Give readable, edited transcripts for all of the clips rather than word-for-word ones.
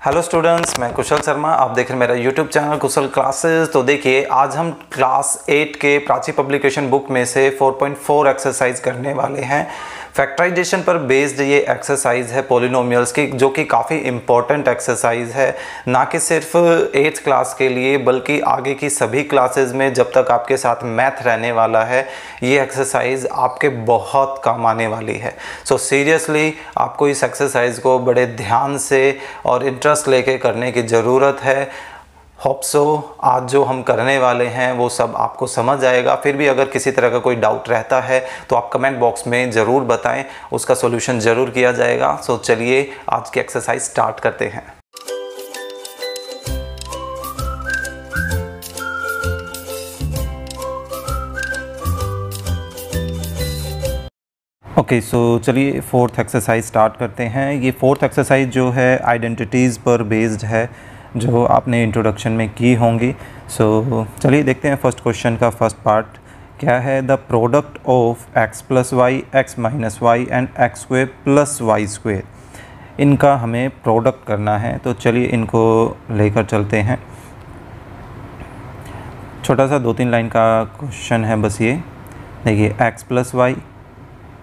Hello students, मैं कुशल शर्मा। आप देख रहे हैं मेरा यूट्यूब चैनल कुशल क्लासेस। तो देखिए, आज हम क्लास 8 के प्राची पब्लिकेशन बुक में से 4.4 एक्सरसाइज करने वाले हैं। फैक्टराइजेशन पर बेस्ड ये एक्सरसाइज है पॉलिनोमियल्स की, जो कि काफ़ी इम्पॉर्टेंट एक्सरसाइज है, ना कि सिर्फ 8th क्लास के लिए बल्कि आगे की सभी क्लासेस में जब तक आपके साथ मैथ रहने वाला है ये एक्सरसाइज आपके बहुत काम आने वाली है। सो सीरियसली आपको इस एक्सरसाइज को बड़े ध्यान से और इंटरेस्ट लेके करने की ज़रूरत है। होप सो आज जो हम करने वाले हैं वो सब आपको समझ आएगा। फिर भी अगर किसी तरह का कोई डाउट रहता है तो आप कमेंट बॉक्स में ज़रूर बताएं, उसका सॉल्यूशन ज़रूर किया जाएगा। सो चलिए आज की एक्सरसाइज स्टार्ट करते हैं। ओके, सो चलिए 4th एक्सरसाइज स्टार्ट करते हैं। ये 4th एक्सरसाइज जो है आइडेंटिटीज़ पर बेस्ड है, जो आपने इंट्रोडक्शन में की होंगी। सो चलिए देखते हैं फर्स्ट क्वेश्चन का फर्स्ट पार्ट क्या है। The product of x plus y, x minus y and x square plus y square, इनका हमें प्रोडक्ट करना है। तो चलिए इनको लेकर चलते हैं। छोटा सा 2-3 लाइन का क्वेश्चन है बस। ये देखिए x plus y,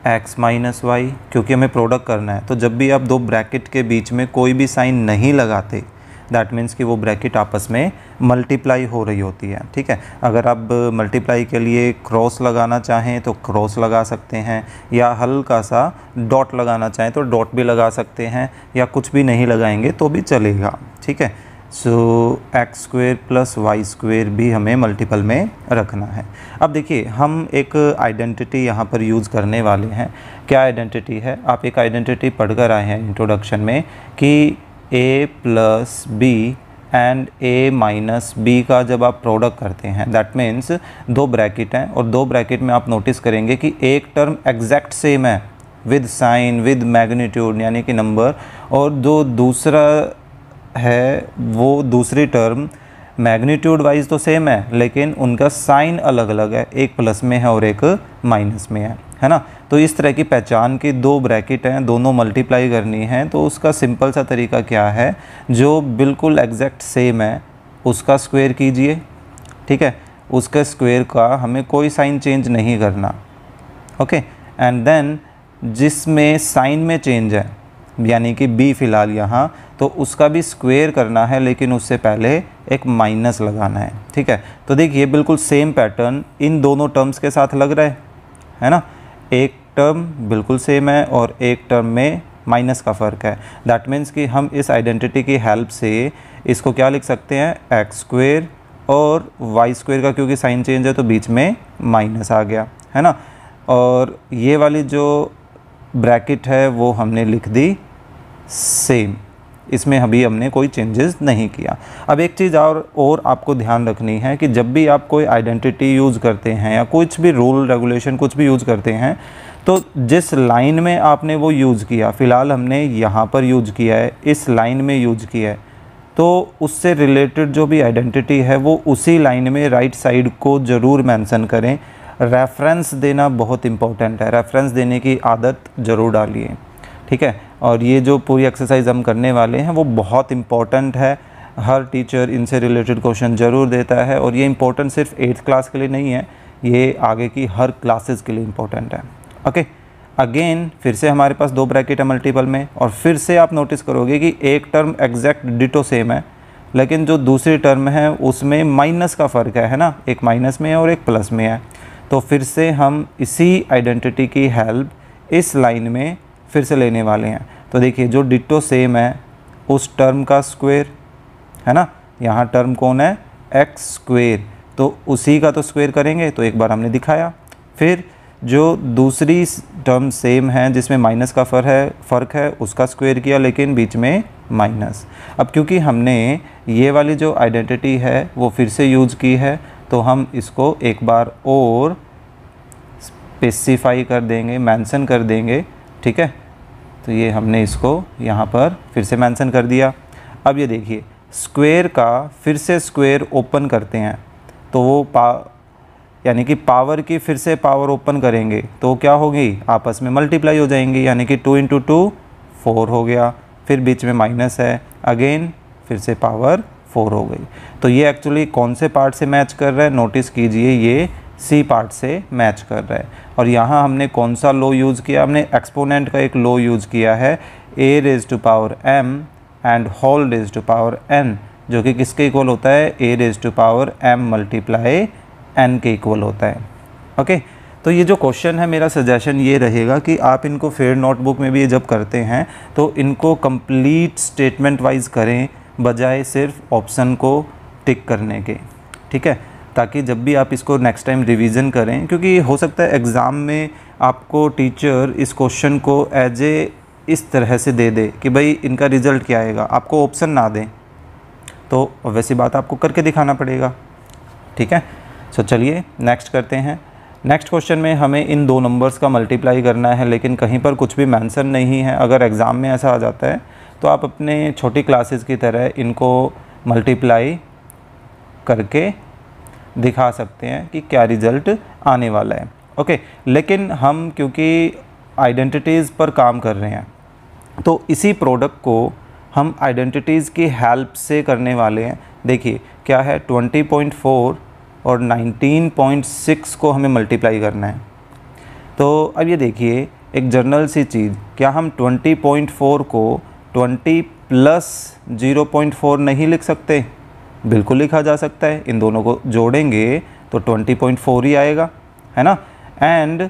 x minus y, क्योंकि हमें प्रोडक्ट करना है तो जब भी आप दो ब्रैकेट के बीच में कोई भी साइन नहीं लगाते दैट मीन्स कि वो ब्रैकेट आपस में मल्टीप्लाई हो रही होती है। ठीक है, अगर आप मल्टीप्लाई के लिए क्रॉस लगाना चाहें तो क्रॉस लगा सकते हैं, या हल्का सा डॉट लगाना चाहें तो डॉट भी लगा सकते हैं, या कुछ भी नहीं लगाएंगे तो भी चलेगा। ठीक है, so x square plus y square भी हमें मल्टीपल में रखना है। अब देखिए हम एक आइडेंटिटी यहाँ पर यूज़ करने वाले हैं। क्या आइडेंटिटी है? आप एक आइडेंटिटी पढ़कर आए हैं इंट्रोडक्शन में कि a plus b and a minus b का जब आप प्रोडक्ट करते हैं दैट मीन्स दो ब्रैकेट हैं और दो ब्रैकेट में आप नोटिस करेंगे कि एक टर्म एग्जैक्ट सेम है विद साइन विद मैग्नीट्यूड यानी कि नंबर, और जो दूसरा है वो दूसरी टर्म मैग्नीट्यूड वाइज तो सेम है लेकिन उनका साइन अलग अलग है, एक प्लस में है और एक माइनस में है ना। तो इस तरह की पहचान की दो ब्रैकेट हैं, दोनों मल्टीप्लाई करनी है। तो उसका सिंपल सा तरीका क्या है, जो बिल्कुल एग्जैक्ट सेम है उसका स्क्वायर कीजिए। ठीक है, उसके स्क्वायर का हमें कोई साइन चेंज नहीं करना। ओके, एंड देन जिसमें साइन में चेंज है यानी कि b फिलहाल यहाँ, तो उसका भी स्क्वायर करना है लेकिन उससे पहले एक माइनस लगाना है। ठीक है, तो देखिए बिल्कुल सेम पैटर्न इन दोनों टर्म्स के साथ लग रहा है ना। एक टर्म बिल्कुल सेम है और एक टर्म में माइनस का फ़र्क है। दैट मीन्स कि हम इस आइडेंटिटी की हेल्प से इसको क्या लिख सकते हैं, एक्स स्क्वेयर और वाई स्क्वेयर का क्योंकि साइन चेंज है तो बीच में माइनस आ गया है ना। और ये वाली जो ब्रैकेट है वो हमने लिख दी सेम, इसमें अभी हमने कोई चेंजेस नहीं किया। अब एक चीज़ और आपको ध्यान रखनी है कि जब भी आप कोई आइडेंटिटी यूज़ करते हैं या कुछ भी रूल रेगुलेशन कुछ भी यूज़ करते हैं तो जिस लाइन में आपने वो यूज़ किया, फ़िलहाल हमने यहाँ पर यूज़ किया है, इस लाइन में यूज़ किया है, तो उससे रिलेटेड जो भी आइडेंटिटी है वो उसी लाइन में राइट साइड को ज़रूर मेंशन करें। रेफरेंस देना बहुत इम्पोर्टेंट है, रेफरेंस देने की आदत ज़रूर डालिए। ठीक है, और ये जो पूरी एक्सरसाइज हम करने वाले हैं वो बहुत इम्पोर्टेंट है। हर टीचर इनसे रिलेटेड क्वेश्चन ज़रूर देता है और ये इम्पोर्टेंट सिर्फ 8th क्लास के लिए नहीं है, ये आगे की हर क्लासेस के लिए इम्पोर्टेंट है। ओके, अगेन फिर से हमारे पास दो ब्रैकेट है मल्टीपल में, और फिर से आप नोटिस करोगे कि एक टर्म एग्जैक्ट डिटो सेम है लेकिन जो दूसरी टर्म है उसमें माइनस का फ़र्क है ना, एक माइनस में है और एक प्लस में है। तो फिर से हम इसी आइडेंटिटी की हेल्प इस लाइन में फिर से लेने वाले हैं। तो देखिए जो डिटो सेम है उस टर्म का स्क्वायर है ना, यहाँ टर्म कौन है, एक्स स्क्वेयर, तो उसी का तो स्क्वायर करेंगे, तो एक बार हमने दिखाया। फिर जो दूसरी टर्म सेम है जिसमें माइनस का फ़र्क है उसका स्क्वायर किया लेकिन बीच में माइनस। अब क्योंकि हमने ये वाली जो आइडेंटिटी है वो फिर से यूज़ की है तो हम इसको एक बार और स्पेसिफाई कर देंगे, मेंशन कर देंगे। ठीक है, तो ये हमने इसको यहाँ पर फिर से मेंशन कर दिया। अब ये देखिए स्क्वायर का फिर से स्क्वायर ओपन करते हैं तो वो यानी कि पावर की फिर से पावर ओपन करेंगे तो क्या होगी, आपस में मल्टीप्लाई हो जाएंगी, यानी कि 2 × 2 4 हो गया, फिर बीच में माइनस है, अगेन फिर से पावर 4 हो गई। तो ये एक्चुअली कौन से पार्ट से मैच कर रहा है, नोटिस कीजिए ये सी पार्ट से मैच कर रहा है। और यहाँ हमने कौन सा लो यूज़ किया, हमने एक्सपोनेंट का एक लो यूज़ किया है, a raise to power m and whole raise to power n, जो कि किसके इक्वल होता है, a raise to power m multiply n के इक्वल होता है। ओके, तो ये जो क्वेश्चन है, मेरा सजेशन ये रहेगा कि आप इनको फिर नोटबुक में भी जब करते हैं तो इनको कंप्लीट स्टेटमेंट वाइज करें, बजाय सिर्फ ऑप्शन को टिक करने के, ठीक है, ताकि जब भी आप इसको नेक्स्ट टाइम रिवीजन करें, क्योंकि हो सकता है एग्ज़ाम में आपको टीचर इस क्वेश्चन को एज ए इस तरह से दे दे कि भाई इनका रिज़ल्ट क्या आएगा, आपको ऑप्शन ना दें, तो वैसी बात आपको करके दिखाना पड़ेगा, ठीक है। सो चलिए नेक्स्ट करते हैं। नेक्स्ट क्वेश्चन में हमें इन दो नंबर्स का मल्टीप्लाई करना है, लेकिन कहीं पर कुछ भी मेंशन नहीं है। अगर एग्ज़ाम में ऐसा आ जाता है तो आप अपने छोटी क्लासेस की तरह इनको मल्टीप्लाई करके दिखा सकते हैं कि क्या रिज़ल्ट आने वाला है। ओके, लेकिन हम क्योंकि आइडेंटिटीज़ पर काम कर रहे हैं तो इसी प्रोडक्ट को हम आइडेंटिटीज़ की हेल्प से करने वाले हैं। देखिए क्या है, 20.4 और 19.6 को हमें मल्टीप्लाई करना है। तो अब ये देखिए एक जनरल सी चीज़, क्या हम 20.4 को 20 प्लस 0.4 नहीं लिख सकते? बिल्कुल लिखा जा सकता है। इन दोनों को जोड़ेंगे तो 20.4 ही आएगा, है ना। एंड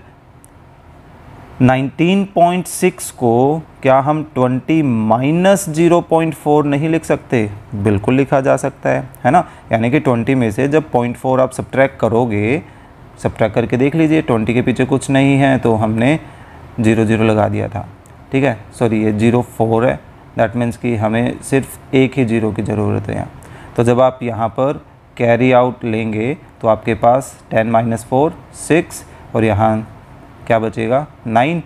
19.6 को क्या हम 20 माइनस 0.4 नहीं लिख सकते? बिल्कुल लिखा जा सकता है ना। यानी कि 20 में से जब 0.4 आप सब्ट्रैक्ट करोगे, सब्ट्रैक्ट करके देख लीजिए, 20 के पीछे कुछ नहीं है तो हमने 0 लगा दिया था, ठीक है। सॉरी, ये 0.4 है, दैट मीन्स कि हमें सिर्फ एक ही 0 की ज़रूरत है यहाँ। तो जब आप यहाँ पर कैरी आउट लेंगे तो आपके पास 10 माइनस 4 6 और यहाँ क्या बचेगा 9,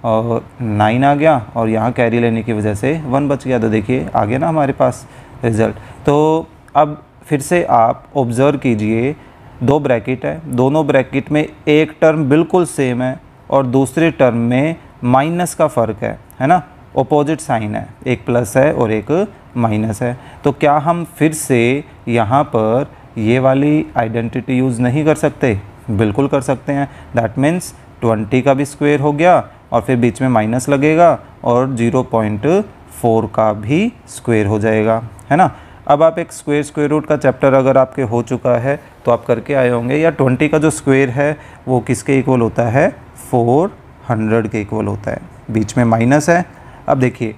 और 9 आ गया, और यहाँ कैरी लेने की वजह से 1 बच गया। तो देखिए आ गया ना हमारे पास रिज़ल्ट। तो अब फिर से आप ऑब्ज़र्व कीजिए, दो ब्रैकेट है, दोनों ब्रैकेट में एक टर्म बिल्कुल सेम है और दूसरे टर्म में माइनस का फ़र्क है ना, ऑपोजिट साइन है, एक प्लस है और एक माइनस है। तो क्या हम फिर से यहाँ पर ये वाली आइडेंटिटी यूज़ नहीं कर सकते? बिल्कुल कर सकते हैं। दैट मीन्स 20 का भी स्क्वायर हो गया और फिर बीच में माइनस लगेगा और 0.4 का भी स्क्वायर हो जाएगा, है ना। अब आप एक स्क्वायर रूट का चैप्टर अगर आपके हो चुका है तो आप करके आए होंगे, या 20 का जो स्क्वायर है वो किसके इक्वल होता है? 400 के इक्वल होता है, बीच में माइनस है। अब देखिए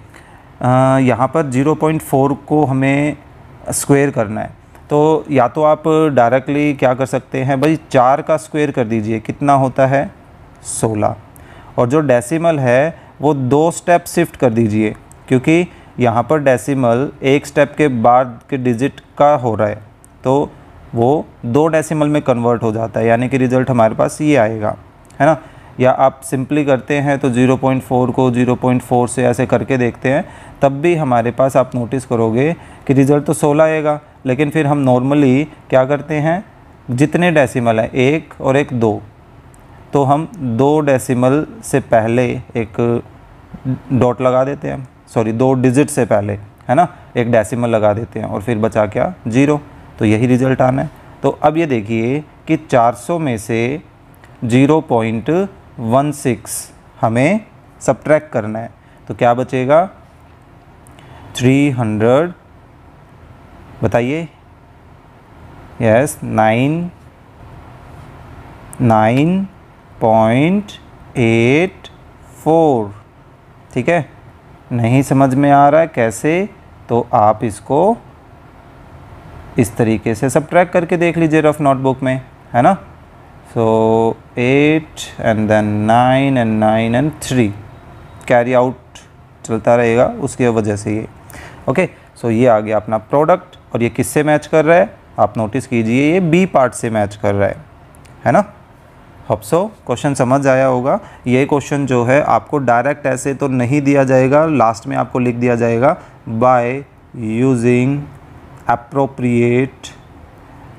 यहाँ पर 0.4 को हमें स्क्वायर करना है, तो या तो आप डायरेक्टली क्या कर सकते हैं भाई, 4 का स्क्वायर कर दीजिए, कितना होता है 16, और जो डेसिमल है वो 2 स्टेप शिफ्ट कर दीजिए, क्योंकि यहाँ पर डेसिमल एक स्टेप के बाद के डिजिट का हो रहा है तो वो 2 डेसिमल में कन्वर्ट हो जाता है, यानी कि रिज़ल्ट हमारे पास ये आएगा, है ना। या आप सिंपली करते हैं तो 0.4 को 0.4 से ऐसे करके देखते हैं, तब भी हमारे पास आप नोटिस करोगे कि रिज़ल्ट तो 16 आएगा। लेकिन फिर हम नॉर्मली क्या करते हैं, जितने डेसिमल हैं 1 और 1 2, तो हम 2 डेसिमल से पहले एक डॉट लगा देते हैं, सॉरी 2 डिजिट से पहले, है ना, एक डेसिमल लगा देते हैं और फिर बचा क्या 0, तो यही रिज़ल्ट आना है। तो अब ये देखिए कि 400 में से 0.16 हमें सब्ट्रैक्ट करना है, तो क्या बचेगा 300, बताइए, यस 9.84, ठीक है। नहीं समझ में आ रहा है कैसे, तो आप इसको इस तरीके से सब्ट्रैक्ट करके देख लीजिए रफ नोटबुक में, है ना। So 8 and then 9 and 9 and 3 carry out चलता रहेगा, उसकी वजह से ये ओके। सो ये आ गया अपना प्रोडक्ट, और ये किससे मैच कर रहा है आप नोटिस कीजिए, ये बी पार्ट से मैच कर रहा है ना। होप सो क्वेश्चन समझ आया होगा। ये क्वेश्चन जो है आपको डायरेक्ट ऐसे तो नहीं दिया जाएगा, लास्ट में आपको लिख दिया जाएगा by using appropriate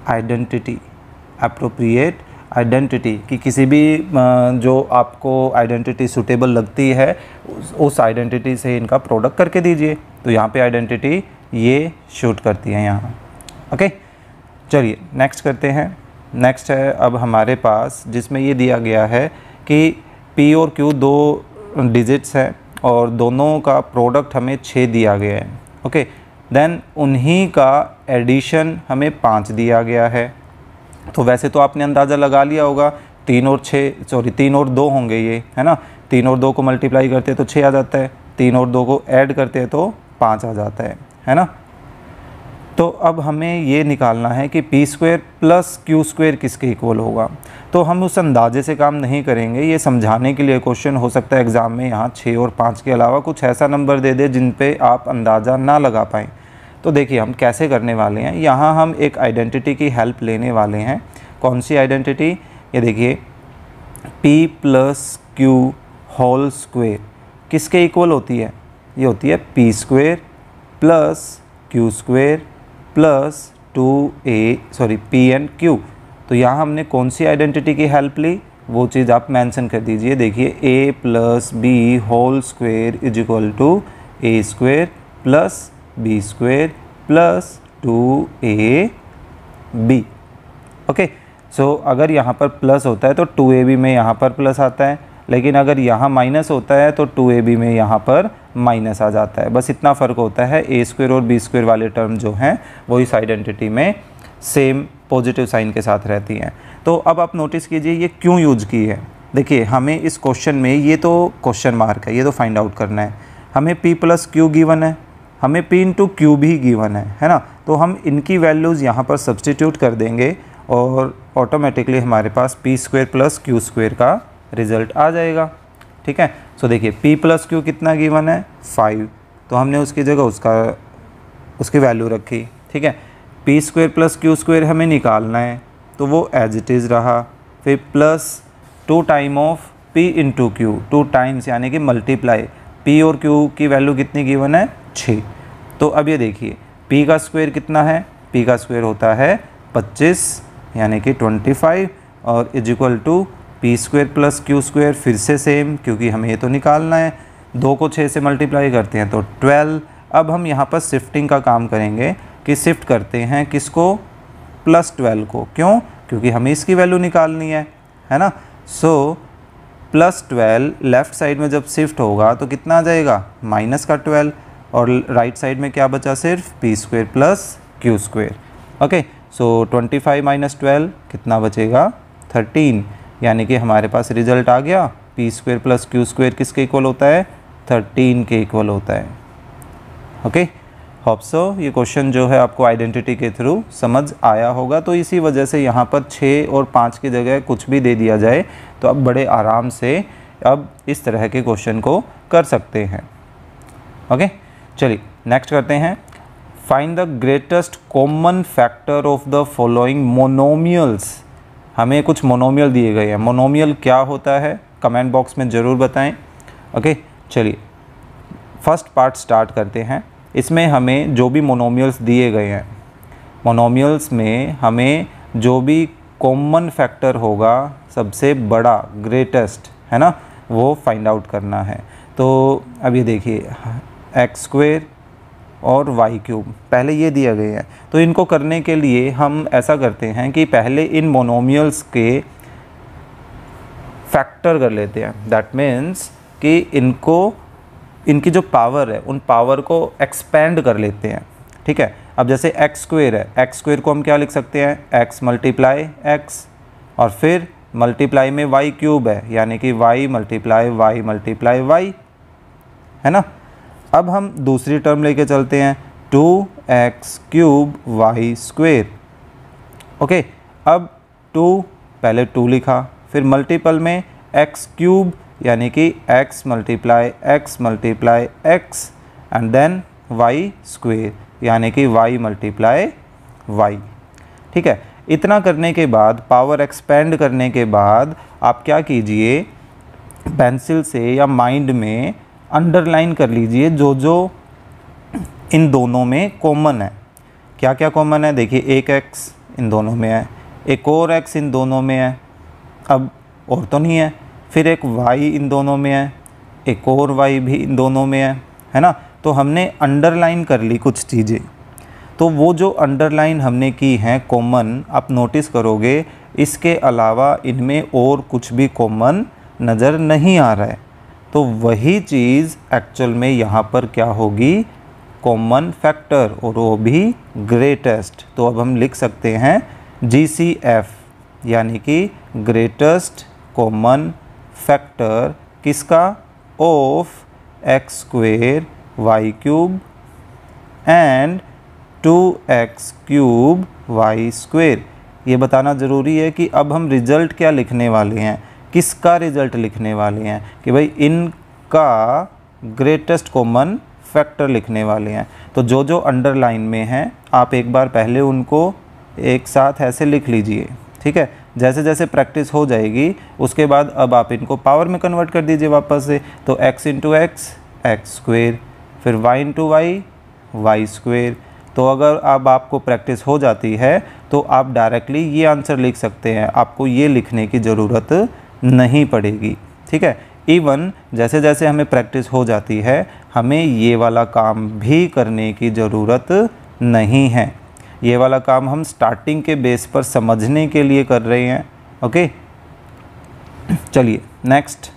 identity, appropriate identity कि किसी भी जो आपको आइडेंटिटी सूटेबल लगती है उस आइडेंटिटी से इनका प्रोडक्ट करके दीजिए। तो यहाँ पे आइडेंटिटी ये शूट करती है यहाँ। ओके, चलिए नेक्स्ट करते हैं। नेक्स्ट है अब हमारे पास जिसमें ये दिया गया है कि P और Q दो डिजिट्स हैं और दोनों का प्रोडक्ट हमें 6 दिया गया है। ओके, देन उन्हीं का एडिशन हमें 5 दिया गया है। तो वैसे तो आपने अंदाज़ा लगा लिया होगा 3 और 2 होंगे ये, है ना। 3 और 2 को मल्टीप्लाई करते हैं तो 6 आ जाता है, 3 और 2 को ऐड करते हैं तो 5 आ जाता है ना। तो अब हमें ये निकालना है कि p² प्लस q² किसके इक्वल होगा। तो हम उस अंदाजे से काम नहीं करेंगे, ये समझाने के लिए क्वेश्चन हो सकता है एग्ज़ाम में यहाँ 6 और 5 के अलावा कुछ ऐसा नंबर दे दे जिन पे आप अंदाज़ा ना लगा पाएँ। तो देखिए हम कैसे करने वाले हैं, यहाँ हम एक आइडेंटिटी की हेल्प लेने वाले हैं। कौन सी आइडेंटिटी, ये देखिए p plus q whole square किसके इक्वल होती है, ये होती है p² plus q² plus p and q। तो यहाँ हमने कौन सी आइडेंटिटी की हेल्प ली, वो चीज़ आप मेंशन कर दीजिए। देखिए a plus b whole square is equal to a² plus b² plus 2ab। Okay, so अगर यहाँ पर प्लस होता है तो 2ab में यहाँ पर प्लस आता है, लेकिन अगर यहाँ माइनस होता है तो 2ab में यहाँ पर माइनस आ जाता है। बस इतना फ़र्क होता है, a² और b² वाले टर्म जो हैं वो इस आइडेंटिटी में सेम पॉजिटिव साइन के साथ रहती हैं। तो अब आप नोटिस कीजिए ये क्यों यूज की है। देखिए हमें इस क्वेश्चन में, ये तो क्वेश्चन मार्क है, ये तो फाइंड आउट करना है। हमें p प्लस q गिवन है, हमें p इंटू q भी गिवन है ना। तो हम इनकी वैल्यूज़ यहाँ पर सब्सटीट्यूट कर देंगे और ऑटोमेटिकली हमारे पास p² प्लस q² का रिज़ल्ट आ जाएगा। ठीक है, सो देखिए p प्लस q कितना गिवन है 5, तो हमने उसकी जगह उसकी वैल्यू रखी। ठीक है, p² प्लस q² हमें निकालना है तो वो एज इट इज़ रहा। फिर plus 2 time of p into q, 2 times यानी कि मल्टीप्लाई p और q की वैल्यू कितनी गिवन है 6। तो अब ये देखिए p का स्क्वायर कितना है, p का स्क्वायर होता है 25 यानी कि 25 और is equal to p² plus q² फिर से सेम, क्योंकि हमें ये तो निकालना है। 2 को 6 से मल्टीप्लाई करते हैं तो 12। अब हम यहाँ पर शिफ्टिंग का काम करेंगे कि शिफ्ट करते हैं किसको, +12 को। क्यों, क्योंकि हमें इसकी वैल्यू निकालनी है ना। सो +12 लेफ़्ट साइड में जब शिफ्ट होगा तो कितना आ जाएगा -12, और राइट साइड में क्या बचा, सिर्फ p² प्लस q²। ओके, सो 25 - 12 कितना बचेगा 13, यानी कि हमारे पास रिजल्ट आ गया p² प्लस q² किसके इक्वल होता है 13 के इक्वल होता है। ओके, होप सो ये क्वेश्चन जो है आपको आइडेंटिटी के थ्रू समझ आया होगा। तो इसी वजह से यहाँ पर 6 और 5 की जगह कुछ भी दे दिया जाए तो अब बड़े आराम से अब इस तरह के क्वेश्चन को कर सकते हैं। ओके, चलिए नेक्स्ट करते हैं। Find the greatest common factor of the following monomials. हमें कुछ मोनोमियल दिए गए हैं, मोनोमियल क्या होता है कमेंट बॉक्स में ज़रूर बताएं। ओके, चलिए फर्स्ट पार्ट स्टार्ट करते हैं। इसमें हमें जो भी मोनोमियल्स दिए गए हैं, मोनोमियल्स में हमें जो भी कॉमन फैक्टर होगा, सबसे बड़ा ग्रेटेस्ट, है ना, वो फाइंड आउट करना है। तो अब ये देखिए x² और y³ पहले ये दिया गया है। तो इनको करने के लिए हम ऐसा करते हैं कि पहले इन मोनोमियल्स के फैक्टर कर लेते हैं। दैट मीन्स कि इनकी जो पावर है उन पावर को एक्सपेंड कर लेते हैं। ठीक है, अब जैसे x² है, x² को हम क्या लिख सकते हैं x मल्टीप्लाई x, और फिर मल्टीप्लाई में y³ है यानी कि y मल्टीप्लाई y, है ना। अब हम दूसरी टर्म लेके चलते हैं 2x³ y²। ओके, अब 2 पहले 2 लिखा, फिर मल्टीपल में x³ यानी कि x multiply x and then y² यानी कि y मल्टीप्लाई y। ठीक है, इतना करने के बाद, पावर एक्सपेंड करने के बाद आप क्या कीजिए, पेंसिल से या माइंड में अंडरलाइन कर लीजिए जो जो इन दोनों में कॉमन है। क्या क्या कॉमन है, देखिए एक x इन दोनों में है, एक और x इन दोनों में है, अब और तो नहीं है, फिर एक y इन दोनों में है, एक और y भी इन दोनों में है ना। तो हमने अंडरलाइन कर ली कुछ चीज़ें। तो वो जो अंडरलाइन हमने की हैं कॉमन, आप नोटिस करोगे इसके अलावा इनमें और कुछ भी कॉमन नज़र नहीं आ रहा है। तो वही चीज़ एक्चुअल में यहाँ पर क्या होगी, कॉमन फैक्टर, और वो भी ग्रेटेस्ट। तो अब हम लिख सकते हैं GCF, यानी कि ग्रेटेस्ट कॉमन फैक्टर किसका, of x square y cube and 2x cube y square. ये बताना ज़रूरी है कि अब हम रिज़ल्ट क्या लिखने वाले हैं, किसका रिज़ल्ट लिखने वाले हैं, कि भाई इनका ग्रेटेस्ट कॉमन फैक्टर लिखने वाले हैं। तो जो जो अंडरलाइन में हैं आप एक बार पहले उनको एक साथ ऐसे लिख लीजिए, ठीक है। जैसे जैसे प्रैक्टिस हो जाएगी उसके बाद अब आप इनको पावर में कन्वर्ट कर दीजिए वापस से। तो x into x x square, फिर y into y y square. तो अगर अब आपको प्रैक्टिस हो जाती है तो आप डायरेक्टली ये आंसर लिख सकते हैं, आपको ये लिखने की ज़रूरत नहीं पड़ेगी, ठीक है। इवन जैसे जैसे हमें प्रैक्टिस हो जाती है हमें ये वाला काम भी करने की ज़रूरत नहीं है। ये वाला काम हम स्टार्टिंग के बेस पर समझने के लिए कर रहे हैं, ओके। चलिए नेक्स्ट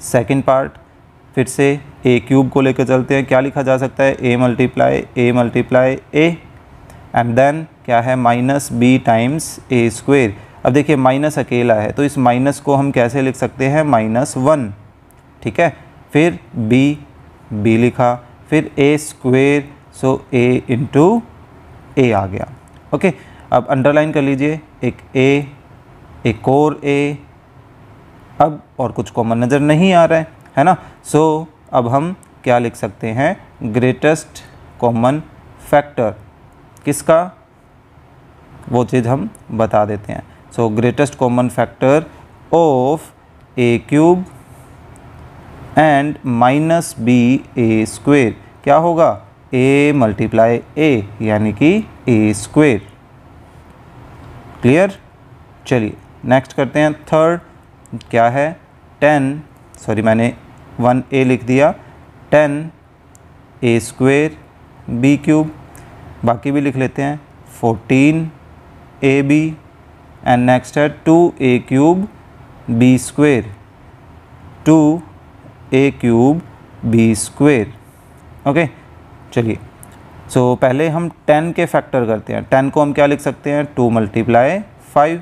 सेकंड पार्ट, फिर से ए क्यूब को लेकर चलते हैं। क्या लिखा जा सकता है, ए मल्टीप्लाई ए एंड देन क्या है, माइनस बी टाइम्स ए स्क्वेयर। अब देखिए माइनस अकेला है तो इस माइनस को हम कैसे लिख सकते हैं, -1, ठीक है। फिर बी लिखा, फिर ए स्क्वेयर, सो ए इंटू ए आ गया, ओके। अब अंडरलाइन कर लीजिए, एक ए, एक और ए, अब और कुछ कॉमन नज़र नहीं आ रहा है ना। सो अब हम क्या लिख सकते हैं, ग्रेटेस्ट कॉमन फैक्टर किसका, वो चीज़ हम बता देते हैं। So greatest common factor of a cube and minus b a square क्या होगा, ए मल्टीप्लाई ए, यानी कि ए स्क्वेयर। क्लियर। चलिए नेक्स्ट करते हैं थर्ड, क्या है, 10, सॉरी मैंने 1a लिख दिया, 10 ए स्क्वेयर बी क्यूब, बाकी भी लिख लेते हैं 14 ए बी, एंड नेक्स्ट है 2a cube b square, 2a cube b square, okay. चलिए सो पहले हम 10 के फैक्टर करते हैं। 10 को हम क्या लिख सकते हैं, 2 मल्टीप्लाई 5,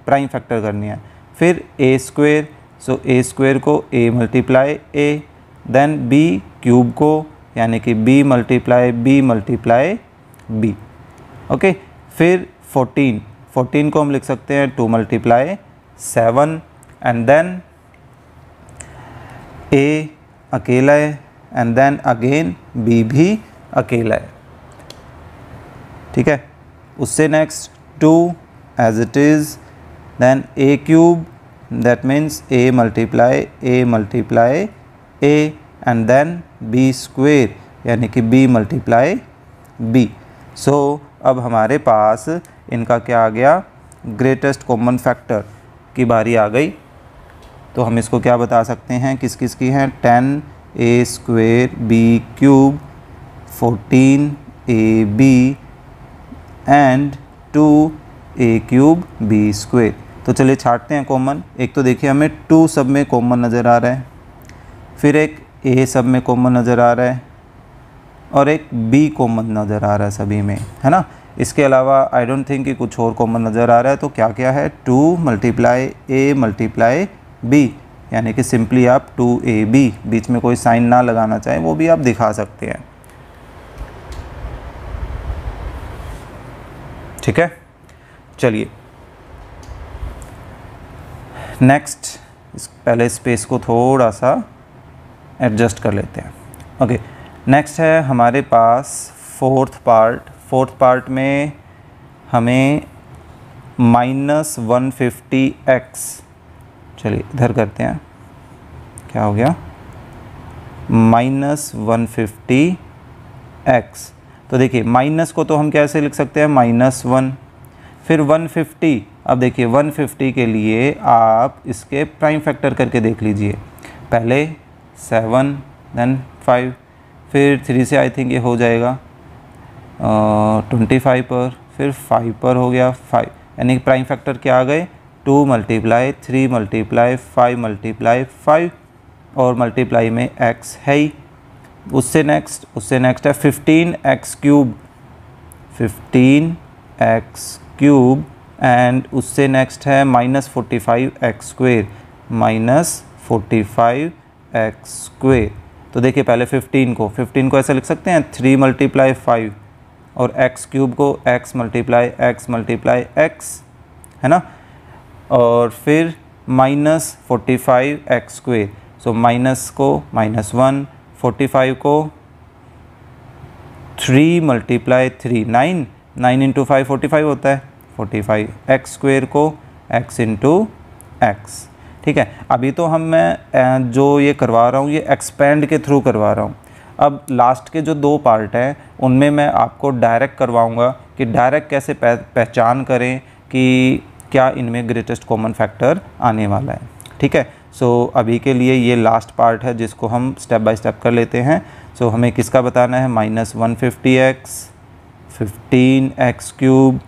प्राइम फैक्टर करनी है। फिर ए स्क्वेयर, सो ए स्क्वेयर को ए मल्टीप्लाई ए, देन बी क्यूब को यानी कि बी मल्टीप्लाई बी, ओके। फिर 14 को हम लिख सकते हैं 2 मल्टीप्लाई 7, एंड देन ए अकेला है, एंड देन अगेन बी भी अकेला है, ठीक है। उससे next 2 as it is, then a cube, that means a multiply a, and then b square यानी कि बी मल्टीप्लाई बी। सो अब हमारे पास इनका क्या आ गया, ग्रेटेस्ट कॉमन फैक्टर की बारी आ गई। तो हम इसको क्या बता सकते हैं, किस किस की हैं, 10 a square b cube, 14 a b and 2 a cube b square. तो चलिए छाटते हैं कॉमन। एक तो देखिए हमें 2 सब में कॉमन नज़र आ रहा है, फिर एक ए सब में कॉमन नज़र आ रहा है, और एक बी कॉमन नज़र आ रहा है सभी में, है ना। इसके अलावा आई डोंट थिंक कि कुछ और कॉमन नज़र आ रहा है। तो क्या क्या है, 2 मल्टीप्लाई ए बी, यानी कि सिंपली आप 2ab, बीच में कोई साइन ना लगाना चाहें वो भी आप दिखा सकते हैं, ठीक है। चलिए नेक्स्ट, पहले स्पेस को थोड़ा सा एडजस्ट कर लेते हैं, ओके। नेक्स्ट है हमारे पास फोर्थ पार्ट में हमें -150x, चलिए इधर करते हैं, क्या हो गया, -150x। तो देखिए माइनस को तो हम कैसे लिख सकते हैं, -1, फिर 150। अब देखिए 150 के लिए आप इसके प्राइम फैक्टर करके देख लीजिए, पहले 7 देन 5, फिर 3 से आई थिंक ये हो जाएगा 25 पर, फिर 5 पर हो गया 5, यानी कि प्राइम फैक्टर क्या आ गए 2 मल्टीप्लाई 3 मल्टीप्लाई 5 मल्टीप्लाई 5 और मल्टीप्लाई में x है ही। उससे नेक्स्ट है 15x cube, 15x cube and उससे नेक्स्ट है -45x स्क्वेयर, -45x स्क्वेयर। तो देखिए पहले 15 को ऐसे लिख सकते हैं 3 मल्टीप्लाई 5 और x क्यूब को x मल्टीप्लाई x है ना, और फिर -45x स्क्वेयर। सो माइनस को -1, 45 को 3 मल्टीप्लाई 3 9 इंटू 5 45 होता है, 45 x स्क्वेयर को x इंटू एक्स। ठीक है, अभी तो मैं जो ये करवा रहा हूँ ये एक्सपेंड के थ्रू करवा रहा हूँ। अब लास्ट के जो 2 पार्ट हैं उनमें मैं आपको डायरेक्ट करवाऊँगा कि डायरेक्ट कैसे पहचान करें कि क्या इनमें ग्रेटेस्ट कॉमन फैक्टर आने वाला है। ठीक है, सो अभी के लिए ये लास्ट पार्ट है जिसको हम स्टेप बाय स्टेप कर लेते हैं। सो हमें किसका बताना है -150x, 15x cube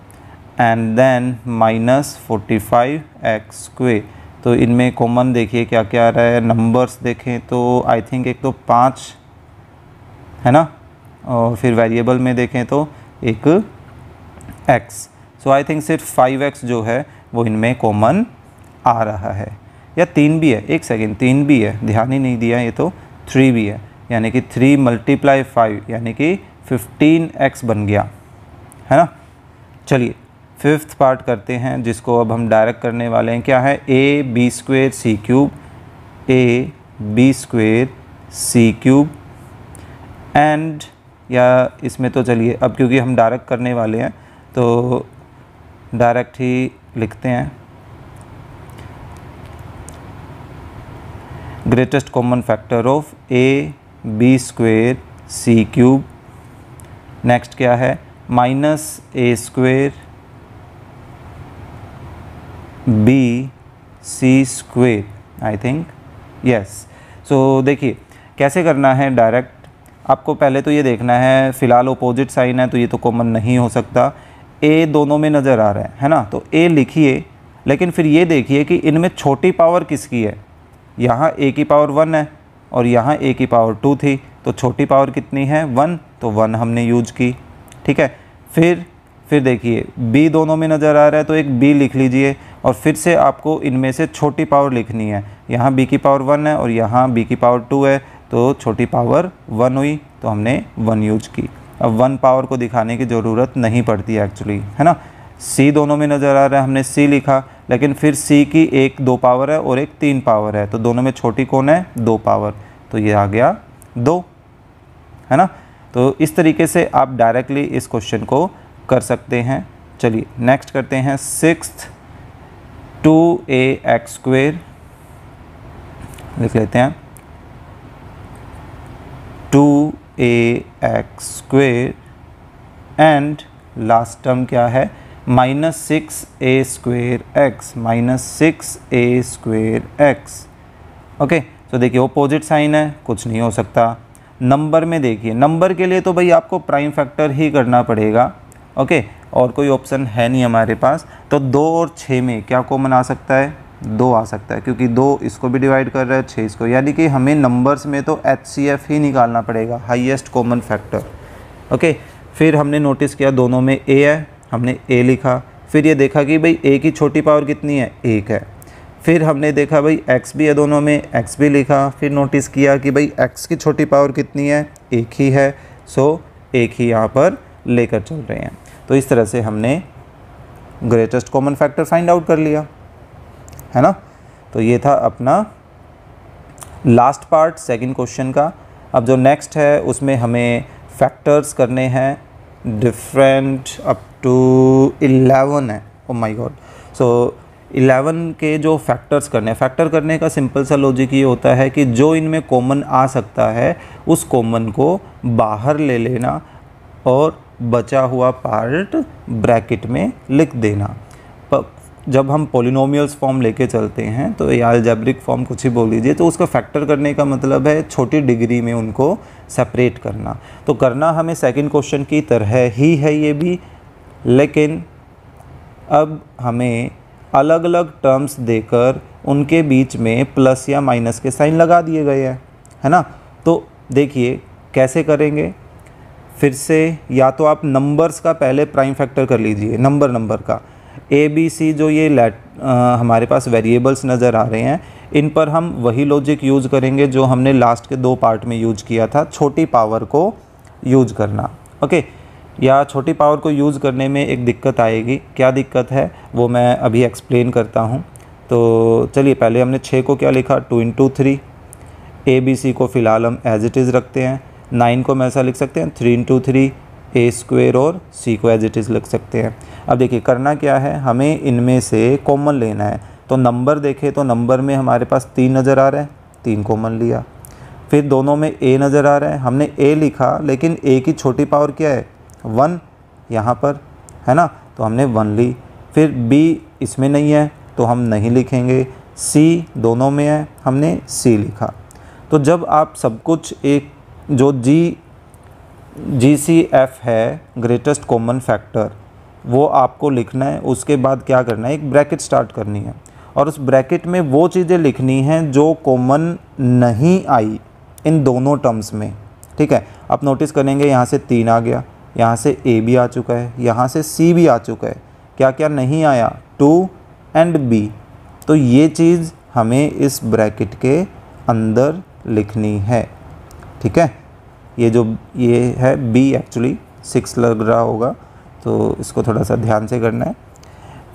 and then -45x square. तो इनमें कॉमन देखिए क्या क्या आ रहा है, नंबर्स देखें तो आई थिंक एक तो 5 है ना, और फिर वेरिएबल में देखें तो एक x। सो आई थिंक सिर्फ 5x जो है वो इनमें कॉमन आ रहा है, या 3 भी है, एक सेकेंड 3 भी है, ध्यान ही नहीं दिया, ये तो 3 भी है, यानी कि 3 मल्टीप्लाई 5 यानी कि 15x बन गया है ना। चलिए 5th पार्ट करते हैं जिसको अब हम डायरेक्ट करने वाले हैं। क्या है ab square c cube, ab square c cube and, या इसमें तो चलिए अब क्योंकि हम डायरेक्ट करने वाले हैं तो डायरेक्ट ही लिखते हैं, greatest common factor of ab square c cube. Next क्या है -a square b c square, I think yes. So देखिए कैसे करना है डायरेक्ट, आपको पहले तो ये देखना है, फ़िलहाल अपोजिट साइन है तो ये तो कॉमन नहीं हो सकता, a दोनों में नज़र आ रहा है ना, तो a लिखिए, लेकिन फिर ये देखिए कि इनमें छोटी पावर किसकी है, यहाँ a की पावर 1 है और यहाँ a की पावर 2 थी, तो छोटी पावर कितनी है 1, तो 1 हमने यूज की। ठीक है, फिर देखिए b दोनों में नज़र आ रहा है तो एक b लिख लीजिए, और फिर से आपको इनमें से छोटी पावर लिखनी है, यहाँ b की पावर 1 है और यहाँ b की पावर 2 है, तो छोटी पावर 1 हुई तो हमने 1 यूज की। अब 1 पावर को दिखाने की ज़रूरत नहीं पड़ती एक्चुअली, है ना। c दोनों में नज़र आ रहा है, हमने c लिखा, लेकिन फिर c की एक 2 पावर है और एक 3 पावर है, तो दोनों में छोटी कौन है 2 पावर, तो ये आ गया 2, है ना। तो इस तरीके से आप डायरेक्टली इस क्वेश्चन को कर सकते हैं। चलिए नेक्स्ट करते हैं 6th 2ax स्क्वेयर, लिख लेते हैं 2ax square and last term क्या है -6a square x, -6a square x। Okay, तो देखिए अपोजिट साइन है, कुछ नहीं हो सकता। नंबर में देखिए, नंबर के लिए तो भाई आपको प्राइम फैक्टर ही करना पड़ेगा। ओके, और कोई ऑप्शन है नहीं हमारे पास, तो 2 और 6 में क्या कॉमन आ सकता है 2 आ सकता है, क्योंकि 2 इसको भी डिवाइड कर रहा है 6 इसको, यानी कि हमें नंबर्स में तो HCF ही निकालना पड़ेगा, हाईएस्ट कॉमन फैक्टर। ओके, फिर हमने नोटिस किया दोनों में a है, हमने a लिखा, फिर ये देखा कि भाई a की छोटी पावर कितनी है 1 है, फिर हमने देखा भाई x भी है दोनों में, x भी लिखा, फिर नोटिस किया कि भाई x की छोटी पावर कितनी है 1 ही है, सो 1 ही यहाँ पर लेकर चल रहे हैं। तो इस तरह से हमने greatest common factor find out कर लिया, है ना। तो ये था अपना लास्ट पार्ट सेकंड क्वेश्चन का। अब जो नेक्स्ट है उसमें हमें फैक्टर्स करने हैं डिफरेंट अप टू 11 है, ओ माय गॉड। सो 11 के जो फैक्टर्स करने हैं, फैक्टर करने का सिंपल सा लॉजिक ये होता है कि जो इनमें कॉमन आ सकता है उस कॉमन को बाहर ले लेना और बचा हुआ पार्ट ब्रैकेट में लिख देना। जब हम पोलिनोमियल्स फॉर्म लेके चलते हैं तो या अलजेब्रिक फॉर्म कुछ ही बोल लीजिए, तो उसका फैक्टर करने का मतलब है छोटी डिग्री में उनको सेपरेट करना। तो करना हमें सेकंड क्वेश्चन की तरह ही है ये भी, लेकिन अब हमें अलग अलग टर्म्स देकर उनके बीच में प्लस या माइनस के साइन लगा दिए गए हैं, है ना। तो देखिए कैसे करेंगे। फिर से या तो आप नंबर्स का पहले प्राइम फैक्टर कर लीजिए, नंबर का ए बी सी जो ये हमारे पास वेरिएबल्स नज़र आ रहे हैं, इन पर हम वही लॉजिक यूज़ करेंगे जो हमने लास्ट के 2 पार्ट में यूज किया था, छोटी पावर को यूज करना। ओके, या छोटी पावर को यूज़ करने में एक दिक्कत आएगी। क्या दिक्कत है वो मैं अभी एक्सप्लेन करता हूँ। तो चलिए पहले हमने 6 को क्या लिखा, 2 × 3। ए बी सी को फ़िलहाल हम एज इट इज़ रखते हैं। 9 को हम ऐसा लिख सकते हैं 3 × 3 a² और c को एज इट इज़ लिख सकते हैं। अब देखिए करना क्या है, हमें इनमें से कॉमन लेना है। तो नंबर देखें तो नंबर में हमारे पास 3 नज़र आ रहा है, 3 कॉमन लिया। फिर दोनों में a नज़र आ रहा है, हमने a लिखा, लेकिन a की छोटी पावर क्या है 1 यहाँ पर, है ना, तो हमने 1 ली। फिर b इसमें नहीं है तो हम नहीं लिखेंगे, c दोनों में है, हमने c लिखा। तो जब आप सब कुछ एक जो GCF है ग्रेटेस्ट कॉमन फैक्टर, वो आपको लिखना है। उसके बाद क्या करना है, एक ब्रैकेट स्टार्ट करनी है और उस ब्रैकेट में वो चीज़ें लिखनी हैं जो कॉमन नहीं आई इन दोनों टर्म्स में। ठीक है, आप नोटिस करेंगे यहाँ से 3 आ गया, यहाँ से A भी आ चुका है, यहाँ से C भी आ चुका है। क्या क्या नहीं आया, 2 और B। तो ये चीज़ हमें इस ब्रैकेट के अंदर लिखनी है। ठीक है, ये है B, एक्चुअली 6 लग रहा होगा तो इसको थोड़ा सा ध्यान से करना है।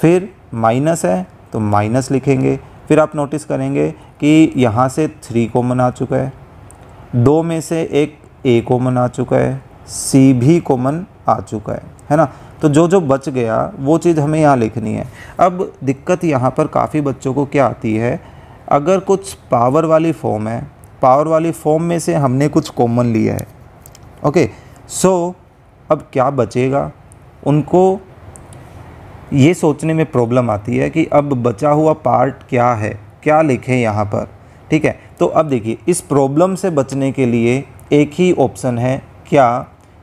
फिर माइनस है तो माइनस लिखेंगे। फिर आप नोटिस करेंगे कि यहाँ से 3 कॉमन आ चुका है, 2 में से एक A कॉमन आ चुका है, C भी कॉमन आ चुका है ना। तो जो बच गया वो चीज़ हमें यहाँ लिखनी है। अब दिक्कत यहाँ पर काफ़ी बच्चों को क्या आती है, अगर कुछ पावर वाली फॉर्म है, पावर वाली फॉर्म में से हमने कुछ कॉमन लिया है। ओके, सो अब क्या बचेगा, उनको ये सोचने में प्रॉब्लम आती है कि अब बचा हुआ पार्ट क्या है, क्या लिखें यहाँ पर। ठीक है, तो अब देखिए इस प्रॉब्लम से बचने के लिए एक ही ऑप्शन है, क्या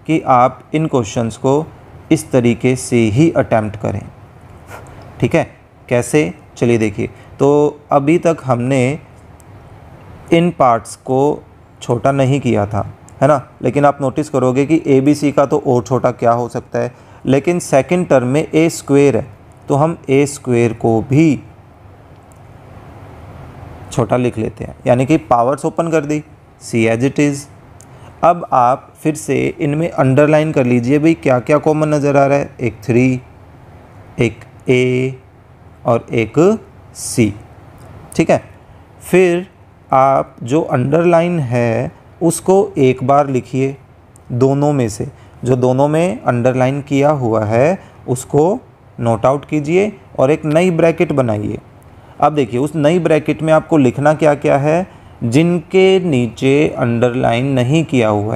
कि आप इन क्वेश्चंस को इस तरीके से ही अटेम्प्ट करें। ठीक है, कैसे, चलिए देखिए। तो अभी तक हमने इन पार्ट्स को छोटा नहीं किया था, है ना, लेकिन आप नोटिस करोगे कि ABC का तो और छोटा क्या हो सकता है, लेकिन सेकंड टर्म में A² है तो हम A² को भी छोटा लिख लेते हैं, यानी कि पावर्स ओपन कर दी, C एज इट इज़। अब आप फिर से इनमें अंडरलाइन कर लीजिए भाई क्या क्या कॉमन नज़र आ रहा है, एक 3, एक A और एक C। ठीक है, फिर आप जो अंडरलाइन है उसको एक बार लिखिए, दोनों में से जो दोनों में अंडरलाइन किया हुआ है उसको नोट आउट कीजिए और एक नई ब्रैकेट बनाइए। अब देखिए उस नई ब्रैकेट में आपको लिखना क्या क्या है, जिनके नीचे अंडरलाइन नहीं किया हुआ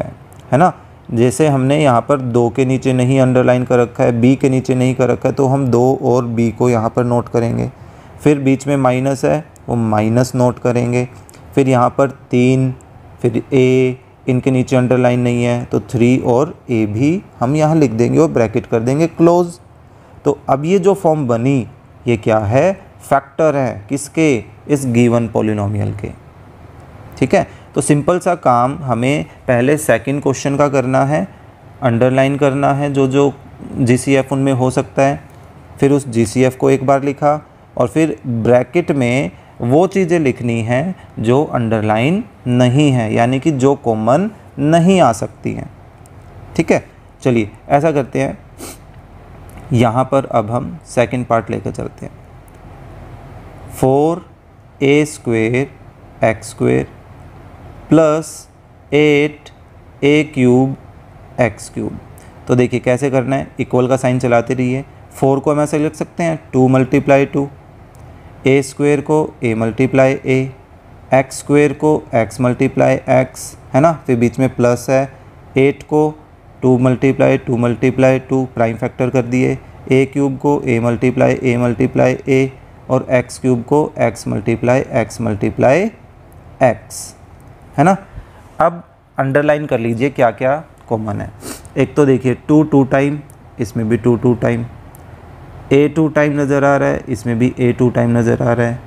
है ना। जैसे हमने यहाँ पर 2 के नीचे नहीं अंडरलाइन कर रखा है, B के नीचे नहीं कर रखा है, तो हम 2 और B को यहाँ पर नोट करेंगे। फिर बीच में माइनस है वो माइनस नोट करेंगे। फिर यहाँ पर 3, फिर A, इनके नीचे अंडरलाइन नहीं है तो 3 और A भी हम यहाँ लिख देंगे और ब्रैकेट कर देंगे क्लोज। तो अब ये जो फॉर्म बनी ये क्या है, फैक्टर है, किसके, इस गिवन पॉलिनोमियल के। ठीक है, तो सिंपल सा काम हमें पहले सेकंड क्वेश्चन का करना है, अंडरलाइन करना है जो GCF उनमें हो सकता है। फिर उस GCF को एक बार लिखा और फिर ब्रैकेट में वो चीज़ें लिखनी हैं जो अंडरलाइन नहीं है, यानी कि जो कॉमन नहीं आ सकती हैं। ठीक है, चलिए ऐसा करते हैं। यहाँ पर अब हम सेकंड पार्ट लेकर चलते हैं। 4A² x² plus 8A³ x³। तो देखिए कैसे करना है, इक्वल का साइन चलाते रहिए। 4 को हम ऐसे लिख सकते हैं 2 × 2, A² को A × A, x² को x × x, है ना, फिर बीच में प्लस है। 8 को 2 × 2 प्राइम फैक्टर कर दिए, ए क्यूब को ए मल्टीप्लाई ए और एक्स क्यूब को एक्स मल्टीप्लाई एक्स, है ना। अब अंडरलाइन कर लीजिए क्या क्या कॉमन है। एक तो देखिए 2 टाइम, इसमें भी 2 टाइम, ए 2 टाइम नज़र आ रहा है, इसमें भी ए 2 टाइम नज़र आ रहा है,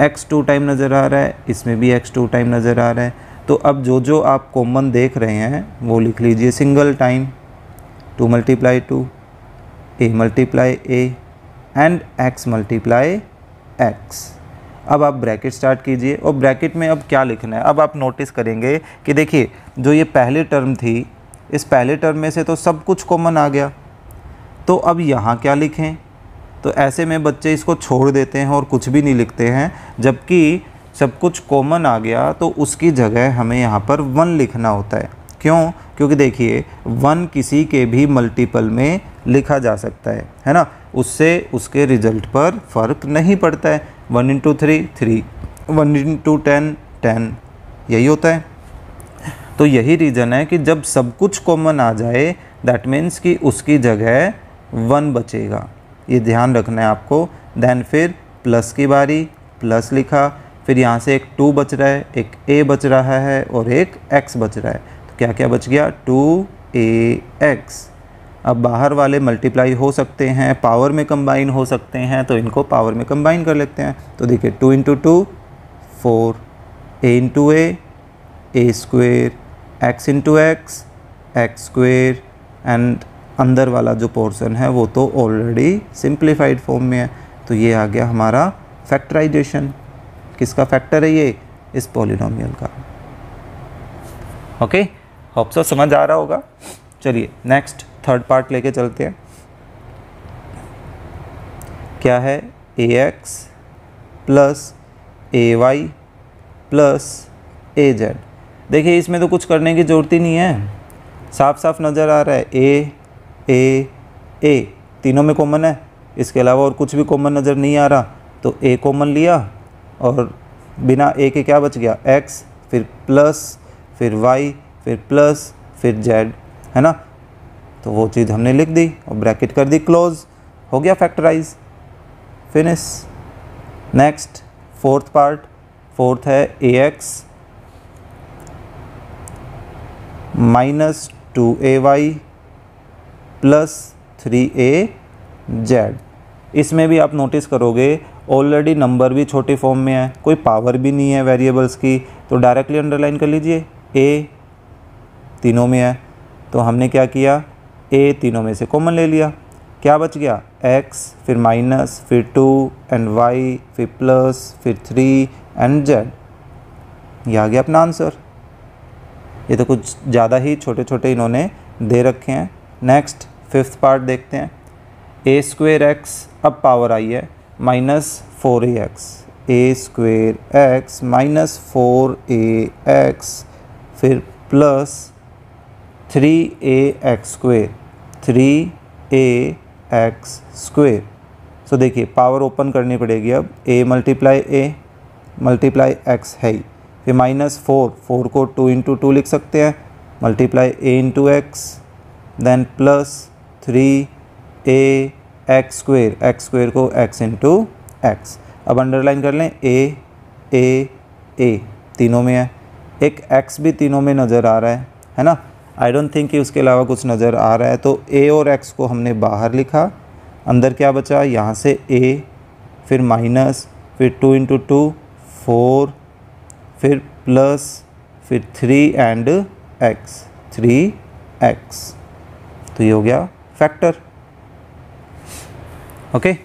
एक्स 2 टाइम नज़र आ रहा है, इसमें भी एक्स 2 टाइम नज़र आ रहा है। तो अब जो जो आप कॉमन देख रहे हैं वो लिख लीजिए। Single time 2 multiply 2, A multiply a and x multiply x. अब आप ब्रैकेट स्टार्ट कीजिए और ब्रैकेट में अब क्या लिखना है। अब आप नोटिस करेंगे कि देखिए जो ये पहली टर्म थी, इस पहले टर्म में से तो सब कुछ कॉमन आ गया, तो अब यहाँ क्या लिखें। तो ऐसे में बच्चे इसको छोड़ देते हैं और कुछ भी नहीं लिखते हैं, जबकि सब कुछ कॉमन आ गया तो उसकी जगह हमें यहाँ पर 1 लिखना होता है। क्यों? क्योंकि देखिए 1 किसी के भी मल्टीपल में लिखा जा सकता है ना, उससे उसके रिजल्ट पर फ़र्क नहीं पड़ता है। 1 इंटू 3 3, 1 इंटू 10 10, यही होता है। तो यही रीज़न है कि जब सब कुछ कॉमन आ जाए दैट मीन्स कि उसकी जगह 1 बचेगा, ये ध्यान रखना है आपको। देन फिर प्लस की बारी, प्लस लिखा, फिर यहाँ से एक 2 बच रहा है, एक a बच रहा है और एक x बच रहा है। तो क्या क्या बच गया? 2ax। अब बाहर वाले मल्टीप्लाई हो सकते हैं, पावर में कंबाइन हो सकते हैं, तो इनको पावर में कंबाइन कर लेते हैं। तो देखिए 2 into 2 4, a into a square, x into x square, and अंदर वाला जो पोर्शन है वो तो ऑलरेडी सिंप्लीफाइड फॉर्म में है। तो ये आ गया हमारा फैक्टराइजेशन। किसका फैक्टर है ये? इस पॉलिनोमियल का। ओके, होप सो समझ आ रहा होगा। चलिए नेक्स्ट थर्ड पार्ट लेके चलते हैं। क्या है? ax plus ay plus az। देखिए इसमें तो कुछ करने की ज़रूरत ही नहीं है, साफ साफ नज़र आ रहा है a तीनों में कॉमन है, इसके अलावा और कुछ भी कॉमन नज़र नहीं आ रहा। तो a कॉमन लिया और बिना a के क्या बच गया? x, फिर प्लस, फिर y, फिर प्लस, फिर z, है ना। तो वो चीज़ हमने लिख दी और ब्रैकेट कर दी क्लोज, हो गया factorise, finish. Next fourth part, fourth है ax minus 2ay plus 3az। इसमें भी आप नोटिस करोगे ऑलरेडी नंबर भी छोटे फॉर्म में है, कोई पावर भी नहीं है वेरिएबल्स की, तो डायरेक्टली अंडरलाइन कर लीजिए। a तीनों में है, तो हमने क्या किया? a तीनों में से कॉमन ले लिया, क्या बच गया? x, फिर माइनस, फिर 2 एंड y, फिर प्लस, फिर 3 एंड z। ये आ गया अपना आंसर। ये तो कुछ ज़्यादा ही छोटे छोटे इन्होंने दे रखे हैं। नेक्स्ट फिफ्थ पार्ट देखते हैं। a स्क्वेयर एक्स, अब पावर आई है, minus 4ax, a square x minus 4ax, फिर plus 3ax square, 3ax square. सो देखिए पावर ओपन करनी पड़ेगी अब, a मल्टीप्लाई x है ही, फिर माइनस 4 को 2 इंटू 2 लिख सकते हैं, multiply a into x, then plus 3ax square को x इंटू एक्स। अब अंडरलाइन कर लें, a तीनों में है, एक x भी तीनों में नज़र आ रहा है ना। आई डोंट थिंक कि उसके अलावा कुछ नज़र आ रहा है, तो a और x को हमने बाहर लिखा, अंदर क्या बचा? यहाँ से a, फिर माइनस, फिर 2 इंटू 2 4, फिर प्लस, फिर 3 एंड x, 3x। तो ये हो गया फैक्टर। ओके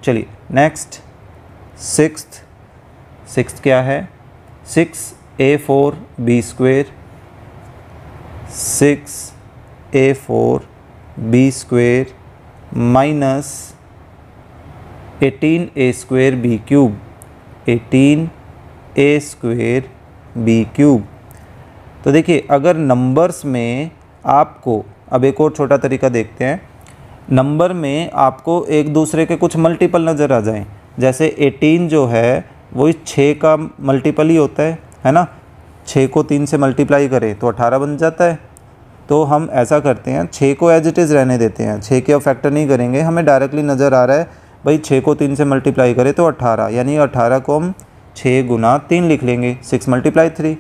चलिए नेक्स्ट सिक्स्थ क्या है? 6a4b square, 6a4b square minus 18a square b cube, 18a square b cube. तो देखिए अगर नंबर्स में आपको, अब एक और छोटा तरीका देखते हैं, नंबर में आपको एक दूसरे के कुछ मल्टीपल नज़र आ जाएं, जैसे 18 जो है वो 6 का मल्टीपल ही होता है ना। 6 को 3 से मल्टीप्लाई करें तो 18 बन जाता है, तो हम ऐसा करते हैं, 6 को एज इट इज़ रहने देते हैं, 6 के अब फैक्टर नहीं करेंगे। हमें डायरेक्टली नज़र आ रहा है भाई 6 को 3 से मल्टीप्लाई करें तो 18, यानी 18 को हम 6 गुना 3 लिख लेंगे, 6 मल्टीप्लाई 3,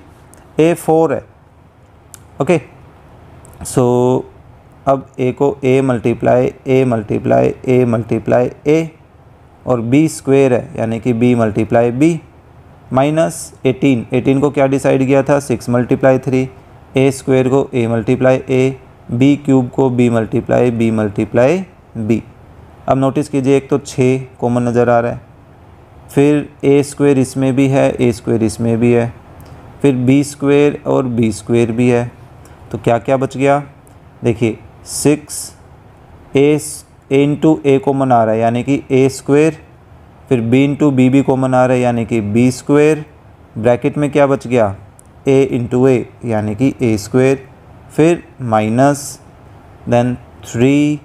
ए 4 है। ओके, सो अब ए को ए मल्टीप्लाई ए मल्टीप्लाई ए मल्टीप्लाई ए, और बी स्क्वेयर है यानी कि बी मल्टीप्लाई बी, माइनस 18 को क्या डिसाइड किया था, 6 मल्टीप्लाई 3, ए स्क्वेयर को ए मल्टीप्लाई ए, बी क्यूब को बी मल्टीप्लाई बी। अब नोटिस कीजिए, एक तो 6 कॉमन नज़र आ रहा है, फिर ए स्क्वेयर इसमें भी है, ए स्क्वेयर इसमें भी है, फिर बी स्क्वेयर और बी स्क्वेयर भी है, तो क्या क्या बच गया, देखिए 6 ए इंटू ए कॉमन आ रहा है यानी कि ए स्क्वेयर, फिर बी इंटू बी भी कॉमन आ रहा है यानी कि बी स्क्वेयर, ब्रैकेट में क्या बच गया, ए इंटू ए यानी कि ए स्क्वेयर, फिर minus, then 3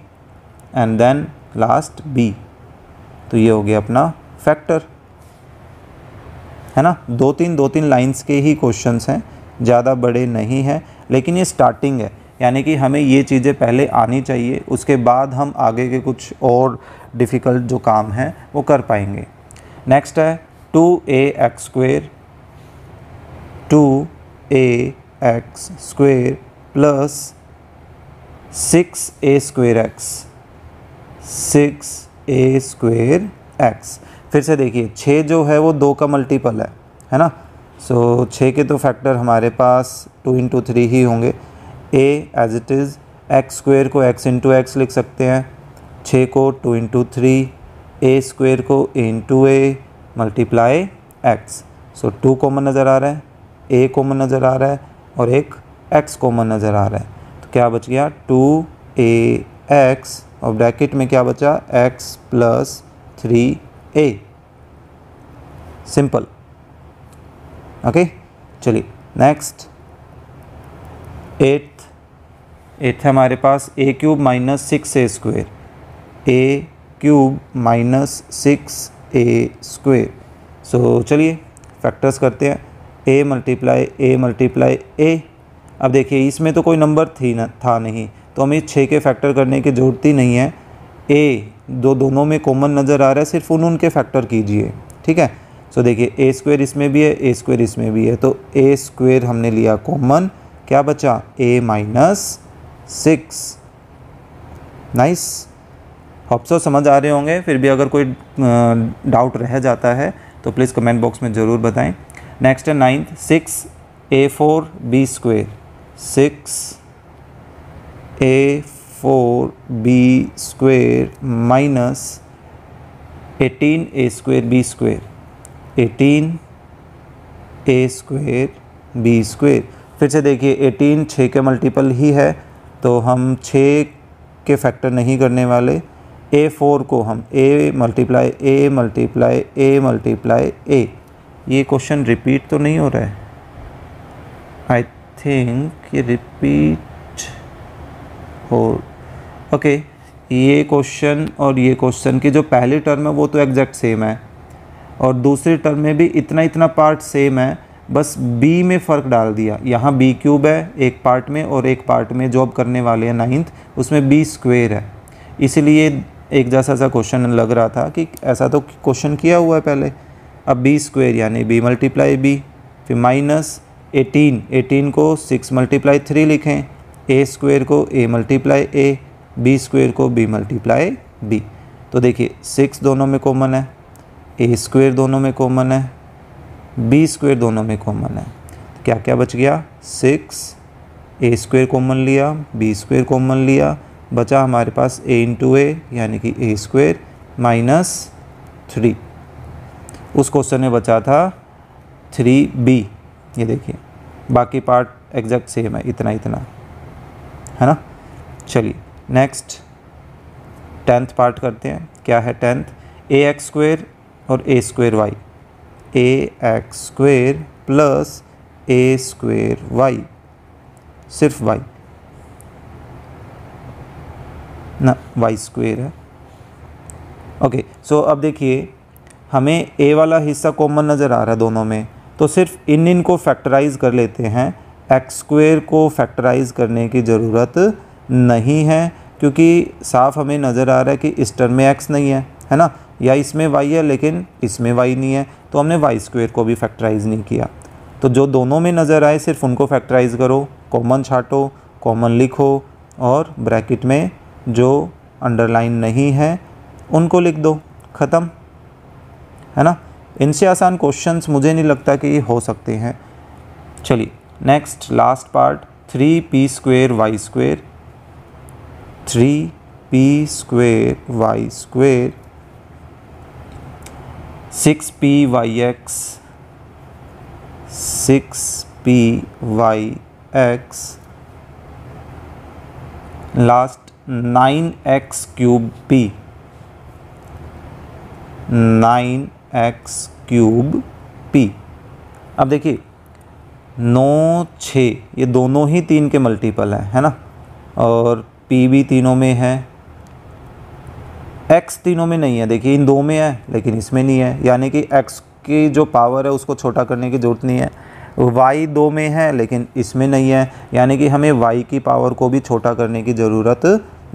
and then last b. तो ये हो गया अपना फैक्टर, है ना। दो तीन लाइंस के ही क्वेश्चंस हैं, ज़्यादा बड़े नहीं हैं, लेकिन ये स्टार्टिंग है, यानी कि हमें ये चीज़ें पहले आनी चाहिए, उसके बाद हम आगे के कुछ और डिफ़िकल्ट जो काम हैं वो कर पाएंगे। नेक्स्ट है 2ax square plus 6a square x। फिर से देखिए 6 जो है वो 2 का मल्टीपल है ना। सो 6 के तो फैक्टर हमारे पास 2 इंटू 3 ही होंगे। a as it is, x square को x इंटू एक्स लिख सकते हैं, 6 को 2 इंटू 3, a स्क्वेयर को a into a multiply x। So 2 common नज़र आ रहा है, a कॉमन नज़र आ रहा है और एक x कॉमन नज़र आ रहा है, तो क्या बच गया 2ax और ब्रैकेट में क्या बचा x plus 3a। Simple. Okay, चलिए नेक्स्ट 8th है हमारे पास a cube minus 6a square, a cube minus 6a square. So चलिए फैक्टर्स करते हैं, a मल्टीप्लाई a। अब देखिए इसमें तो कोई नंबर था नहीं, तो हमें 6 के फैक्टर करने की ज़रूरत ही नहीं है। a दोनों में कॉमन नज़र आ रहा है, सिर्फ उनके फैक्टर कीजिए, ठीक है। सो देखिए a स्क्वेयर इसमें भी है, a स्क्वेयर इसमें भी है, तो a स्क्वेयर हमने लिया कॉमन, क्या बचा a minus 6। Nice, hope so समझ आ रहे होंगे। फिर भी अगर कोई डाउट रह जाता है तो प्लीज़ कमेंट बॉक्स में ज़रूर बताएं। नेक्स्ट है 9th 6a4b square, 6a4b square minus 18a square b square, 18a square b square. फिर से देखिए 18 6 के मल्टीपल ही है, तो हम 6 के फैक्टर नहीं करने वाले। a4 को हम a मल्टीप्लाई a। ये क्वेश्चन रिपीट तो नहीं हो रहा है, आई थिंक ये रिपीट हो। ओके, ये क्वेश्चन और ये क्वेश्चन की जो पहली टर्म है वो तो एग्जैक्ट सेम है, और दूसरी टर्म में भी इतना पार्ट सेम है, बस b में फ़र्क डाल दिया। यहाँ b क्यूब है एक पार्ट में, और एक पार्ट में जो अब करने वाले हैं 9th उसमें b स्क्वेयर है, इसलिए एक जैसा सा क्वेश्चन लग रहा था कि ऐसा तो क्वेश्चन किया हुआ है पहले। अब b स्क्वेयर यानी b मल्टीप्लाई b, फिर माइनस 18 को 6 मल्टीप्लाई 3 लिखें, a स्क्वेयर को a multiply a, b square को b मल्टीप्लाई b। तो देखिए 6 दोनों में कॉमन है, a स्क्वेयर दोनों में कॉमन है, b स्क्वेयर दोनों में कॉमन है, तो क्या क्या बच गया 6, a स्क्वेयर कॉमन लिया, b स्क्वेयर कॉमन लिया, बचा हमारे पास a इंटू ए यानी कि a स्क्वेयर माइनस 3। उस क्वेश्चन में बचा था 3b। ये देखिए बाकी पार्ट एग्जैक्ट सेम है, इतना है ना। चलिए नेक्स्ट 10th पार्ट करते हैं। क्या है 10th, ax स्क्वेयर और a square y, ax square plus a square y, सिर्फ y ना, y स्क्वेयर है। ओके, सो अब देखिए हमें a वाला हिस्सा कॉमन नज़र आ रहा है दोनों में, तो सिर्फ इन को फैक्टराइज कर लेते हैं, एक्स स्क्वेयर को फैक्टराइज करने की ज़रूरत नहीं है, क्योंकि साफ हमें नज़र आ रहा है कि इस टर्म में एक्स नहीं है ना, या इसमें वाई है लेकिन इसमें वाई नहीं है, तो हमने वाई स्क्वेयर को भी फैक्टराइज नहीं किया। तो जो दोनों में नज़र आए सिर्फ उनको फैक्टराइज करो, कॉमन छाटो, कॉमन लिखो और ब्रैकेट में जो अंडरलाइन नहीं है उनको लिख दो, ख़त्म, है ना। इनसे आसान क्वेश्चंस मुझे नहीं लगता कि हो सकते हैं। चलिए next last part, 3p square y square, 3p square y square 6p y x, 6p y x last 9x cube p, 9x cube p। अब देखिए 9 6 ये दोनों ही 3 के मल्टीपल है ना, और p भी तीनों में है, x तीनों में नहीं है, देखिए इन दो में है लेकिन इसमें नहीं है, यानी कि x की जो पावर है उसको छोटा करने की ज़रूरत नहीं है। y दो में है लेकिन इसमें नहीं है, यानी कि हमें y की पावर को भी छोटा करने की ज़रूरत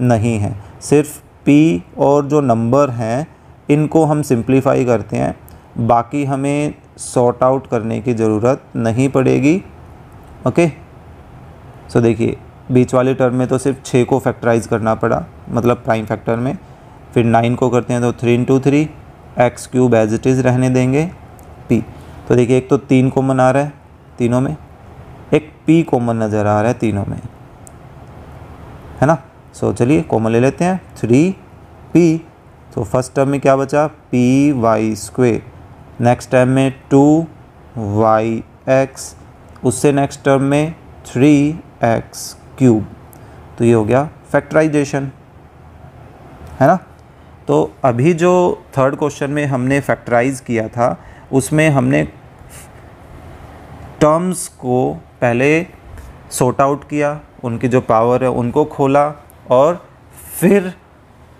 नहीं है। सिर्फ p और जो नंबर हैं इनको हम सिंप्लीफाई करते हैं, बाकी हमें सॉर्ट आउट करने की ज़रूरत नहीं पड़ेगी। ओके, सो देखिए बीच वाले टर्म में तो सिर्फ 6 को फैक्टराइज करना पड़ा, मतलब प्राइम फैक्टर में, फिर 9 को करते हैं तो 3 × 3 x cube as it is रहने देंगे p। तो देखिए एक तो 3 कॉमन आ रहा है तीनों में, एक p कॉमन नज़र आ रहा है तीनों में, है ना। सो चलिए कॉमन ले लेते हैं 3p। तो फर्स्ट टर्म में क्या बचा, p y square, next term में 2yx, उससे नेक्स्ट टर्म में 3x क्यूब। तो ये हो गया फैक्टराइजेशन, है ना। तो अभी जो थर्ड क्वेश्चन में हमने फैक्टराइज किया था उसमें हमने टर्म्स को पहले सॉर्ट आउट किया, उनकी जो पावर है उनको खोला और फिर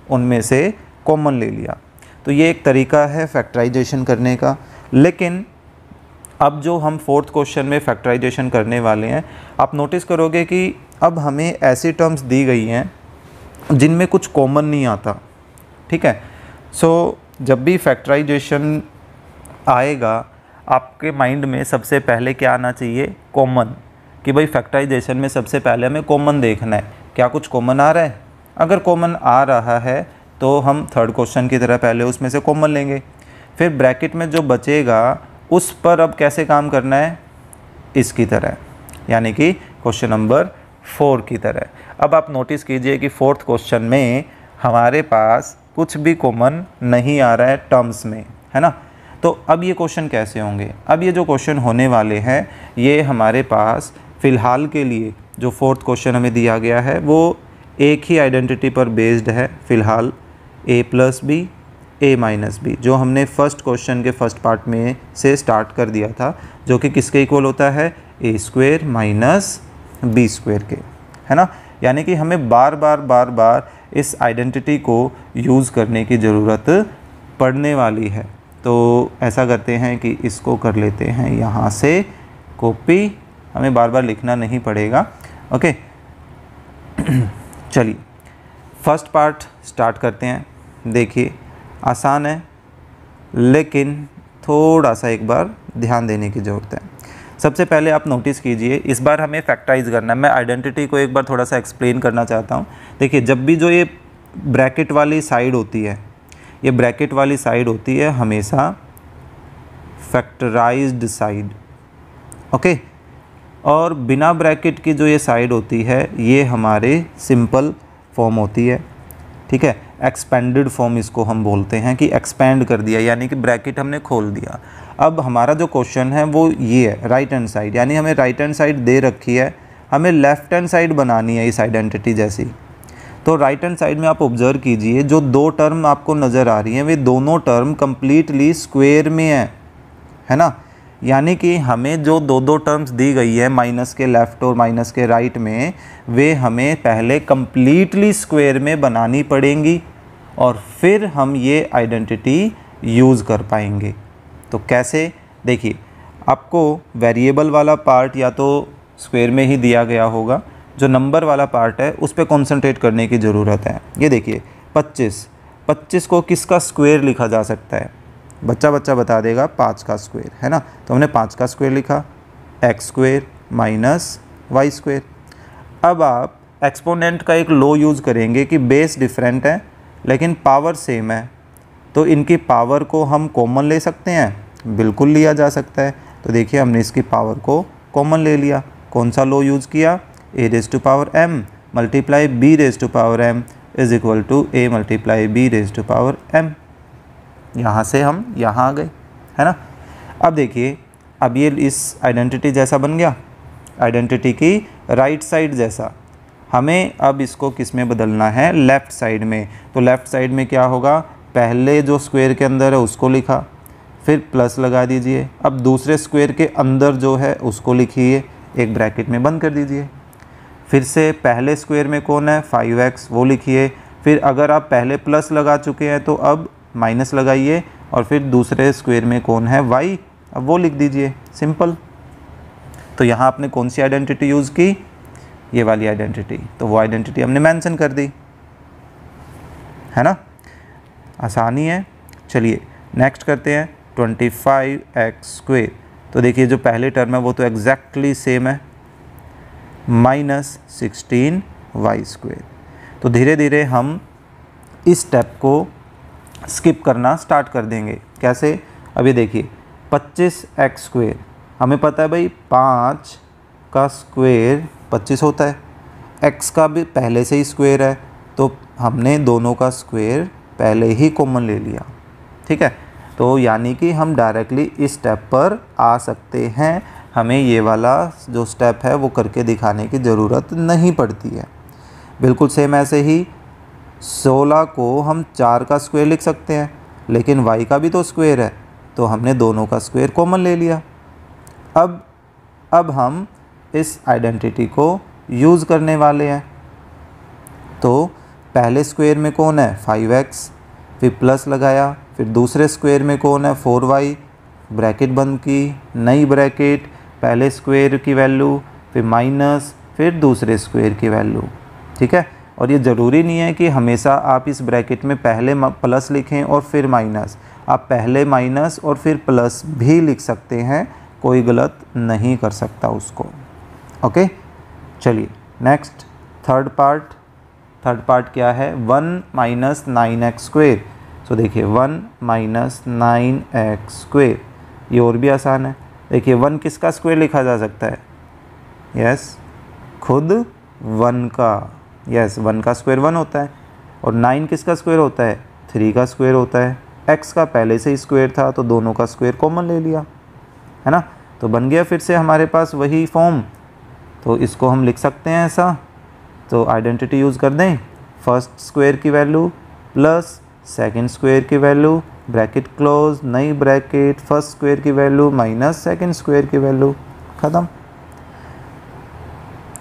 उनमें से कॉमन ले लिया। तो ये एक तरीका है फैक्टराइजेशन करने का। लेकिन अब जो हम फोर्थ क्वेश्चन में फैक्टराइजेशन करने वाले हैं, आप नोटिस करोगे कि अब हमें ऐसी टर्म्स दी गई हैं जिनमें कुछ कॉमन नहीं आता, ठीक है। सो जब भी फैक्टराइजेशन आएगा आपके माइंड में सबसे पहले क्या आना चाहिए, कॉमन, कि भाई फैक्टराइजेशन में सबसे पहले हमें कॉमन देखना है, क्या कुछ कॉमन आ रहा है। अगर कॉमन आ रहा है तो हम थर्ड क्वेश्चन की तरह पहले उसमें से कॉमन लेंगे, फिर ब्रैकेट में जो बचेगा उस पर अब कैसे काम करना है, इसकी तरह, यानी कि क्वेश्चन नंबर 4 की तरह। अब आप नोटिस कीजिए कि फोर्थ क्वेश्चन में हमारे पास कुछ भी कॉमन नहीं आ रहा है टर्म्स में, है ना। तो अब ये क्वेश्चन कैसे होंगे, अब ये जो क्वेश्चन होने वाले हैं ये हमारे पास फ़िलहाल के लिए जो फोर्थ क्वेश्चन हमें दिया गया है वो एक ही आइडेंटिटी पर बेस्ड है फ़िलहाल, a + b a - b, जो हमने फर्स्ट क्वेश्चन के फर्स्ट पार्ट में से स्टार्ट कर दिया था, जो कि किसके इक्वल होता है, a² - b² के, है ना। यानी कि हमें बार बार इस आइडेंटिटी को यूज़ करने की ज़रूरत पड़ने वाली है। तो ऐसा करते हैं कि इसको कर लेते हैं यहाँ से कॉपी, हमें बार बार लिखना नहीं पड़ेगा। ओके चलिए फर्स्ट पार्ट स्टार्ट करते हैं। देखिए आसान है लेकिन थोड़ा सा एक बार ध्यान देने की ज़रूरत है। सबसे पहले आप नोटिस कीजिए, इस बार हमें फैक्टराइज करना है। मैं आइडेंटिटी को एक बार थोड़ा सा एक्सप्लेन करना चाहता हूँ। देखिए जब भी जो ये ब्रैकेट वाली साइड होती है, ये ब्रैकेट वाली साइड होती है हमेशा फैक्टराइज्ड साइड, ओके। और बिना ब्रैकेट की जो ये साइड होती है ये हमारे सिंपल फॉर्म होती है, ठीक है। एक्सपेंडेड फॉर्म इसको हम बोलते हैं कि एक्सपेंड कर दिया, यानी कि ब्रैकेट हमने खोल दिया। अब हमारा जो क्वेश्चन है वो ये है राइट हैंड साइड, यानी हमें राइट हैंड साइड दे रखी है, हमें लेफ़्ट हैंड साइड बनानी है इस आइडेंटिटी जैसी। तो राइट हैंड साइड में आप ऑब्जर्व कीजिए जो दो टर्म आपको नज़र आ रही हैं वे दोनों टर्म कम्प्लीटली स्क्वायर में है ना। यानी कि हमें जो दो टर्म्स दी गई है माइनस के लेफ़्ट और माइनस के राइट में, वे हमें पहले कम्प्लीटली स्क्वायर में बनानी पड़ेंगी और फिर हम ये आइडेंटिटी यूज़ कर पाएंगे। तो कैसे, देखिए आपको वेरिएबल वाला पार्ट या तो स्क्वायर में ही दिया गया होगा। जो नंबर वाला पार्ट है उस पर कॉन्सेंट्रेट करने की ज़रूरत है। ये देखिए 25 को किसका स्क्वायर लिखा जा सकता है? बच्चा बता देगा 5 का स्क्वायर, है ना। तो हमने 5 का स्क्वायर लिखा, x square minus y square. अब आप एक्सपोनेंट का एक लॉ यूज़ करेंगे कि बेस डिफरेंट है लेकिन पावर सेम है, तो इनकी पावर को हम कॉमन ले सकते हैं। बिल्कुल लिया जा सकता है। तो देखिए हमने इसकी पावर को कॉमन ले लिया। कौन सा लॉ यूज़ किया? a raise to power m multiply b raise to power m is equal to a multiply b raise to power m। यहाँ से हम यहाँ आ गए, है ना। अब देखिए, अब ये इस आइडेंटिटी जैसा बन गया, आइडेंटिटी की राइट साइड जैसा। हमें अब इसको किस में बदलना है? लेफ़्ट साइड में। तो लेफ़्ट साइड में क्या होगा? पहले जो स्क्वायर के अंदर है उसको लिखा, फिर प्लस लगा दीजिए। अब दूसरे स्क्वायर के अंदर जो है उसको लिखिए, एक ब्रैकेट में बंद कर दीजिए। फिर से पहले स्क्वायर में कौन है? 5x, वो लिखिए। फिर अगर आप पहले प्लस लगा चुके हैं तो अब माइनस लगाइए, और फिर दूसरे स्क्वायर में कौन है? y, अब वो लिख दीजिए। सिंपल। तो यहाँ आपने कौन सी आइडेंटिटी यूज़ की? ये वाली आइडेंटिटी। तो वो आइडेंटिटी हमने मेंशन कर दी, है ना। आसानी है। चलिए नेक्स्ट करते हैं 25x स्क्वायर। तो देखिए जो पहले टर्म है वो तो एग्जैक्टली सेम है, माइनस 16y स्क्वायर। तो धीरे धीरे हम इस स्टेप को स्किप करना स्टार्ट कर देंगे। कैसे? अभी देखिए 25x स्क्वायर, हमें पता है भाई 5 का स्क्वायर 25 होता है। x का भी पहले से ही स्क्वायर है, तो हमने दोनों का स्क्वायर पहले ही कॉमन ले लिया, ठीक है। तो यानी कि हम डायरेक्टली इस स्टेप पर आ सकते हैं। हमें ये वाला जो स्टेप है वो करके दिखाने की ज़रूरत नहीं पड़ती है। बिल्कुल सेम ऐसे ही 16 को हम 4 का स्क्वायर लिख सकते हैं, लेकिन y का भी तो स्क्वायर है, तो हमने दोनों का स्क्वायर कॉमन ले लिया। अब हम इस आइडेंटिटी को यूज़ करने वाले हैं। तो पहले स्क्वायर में कौन है? 5x, फिर प्लस लगाया, फिर दूसरे स्क्वायर में कौन है? 4y, ब्रैकेट बंद की, नई ब्रैकेट, पहले स्क्वायर की वैल्यू, फिर माइनस, फिर दूसरे स्क्वायर की वैल्यू, ठीक है। और ये ज़रूरी नहीं है कि हमेशा आप इस ब्रैकेट में पहले प्लस लिखें और फिर माइनस। आप पहले माइनस और फिर प्लस भी लिख सकते हैं, कोई गलत नहीं कर सकता उसको। ओके, चलिए नेक्स्ट थर्ड पार्ट क्या है? 1 माइनस 9x स्क्वायर। सो देखिए 1 माइनस 9x स्क्वायर, ये और भी आसान है। देखिए 1 किसका स्क्वायर लिखा जा सकता है? यस, खुद 1 का। यस, 1 का स्क्वायर 1 होता है। और 9 किसका स्क्वायर होता है? 3 का स्क्वायर होता है। x का पहले से ही स्क्वायर था, तो दोनों का स्क्वायर कॉमन ले लिया, है ना। तो बन गया फिर से हमारे पास वही फॉर्म। तो इसको हम लिख सकते हैं ऐसा। तो आइडेंटिटी यूज़ कर दें, फर्स्ट स्क्वायर की वैल्यू प्लस सेकंड स्क्वायर की वैल्यू, ब्रैकेट क्लोज, नई ब्रैकेट, फर्स्ट स्क्वायर की वैल्यू माइनस सेकंड स्क्वायर की वैल्यू, ख़त्म।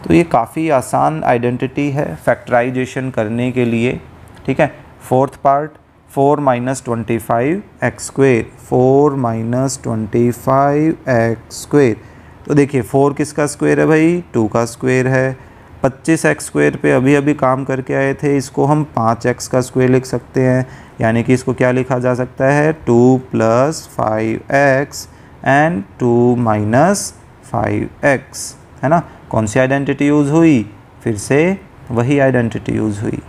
तो ये काफ़ी आसान आइडेंटिटी है फैक्टराइजेशन करने के लिए, ठीक है। Fourth part 4 minus 25x square, 4 minus 25x square. तो देखिए 4 किसका स्क्वायर है भाई? 2 का स्क्वायर है। 25x स्क्वायर पे अभी काम करके आए थे, इसको हम 5x का स्क्वायर लिख सकते हैं। यानी कि इसको क्या लिखा जा सकता है? 2 plus 5x and 2 minus 5x, है ना। कौन सी आइडेंटिटी यूज़ हुई? फिर से वही आइडेंटिटी यूज़ हुई।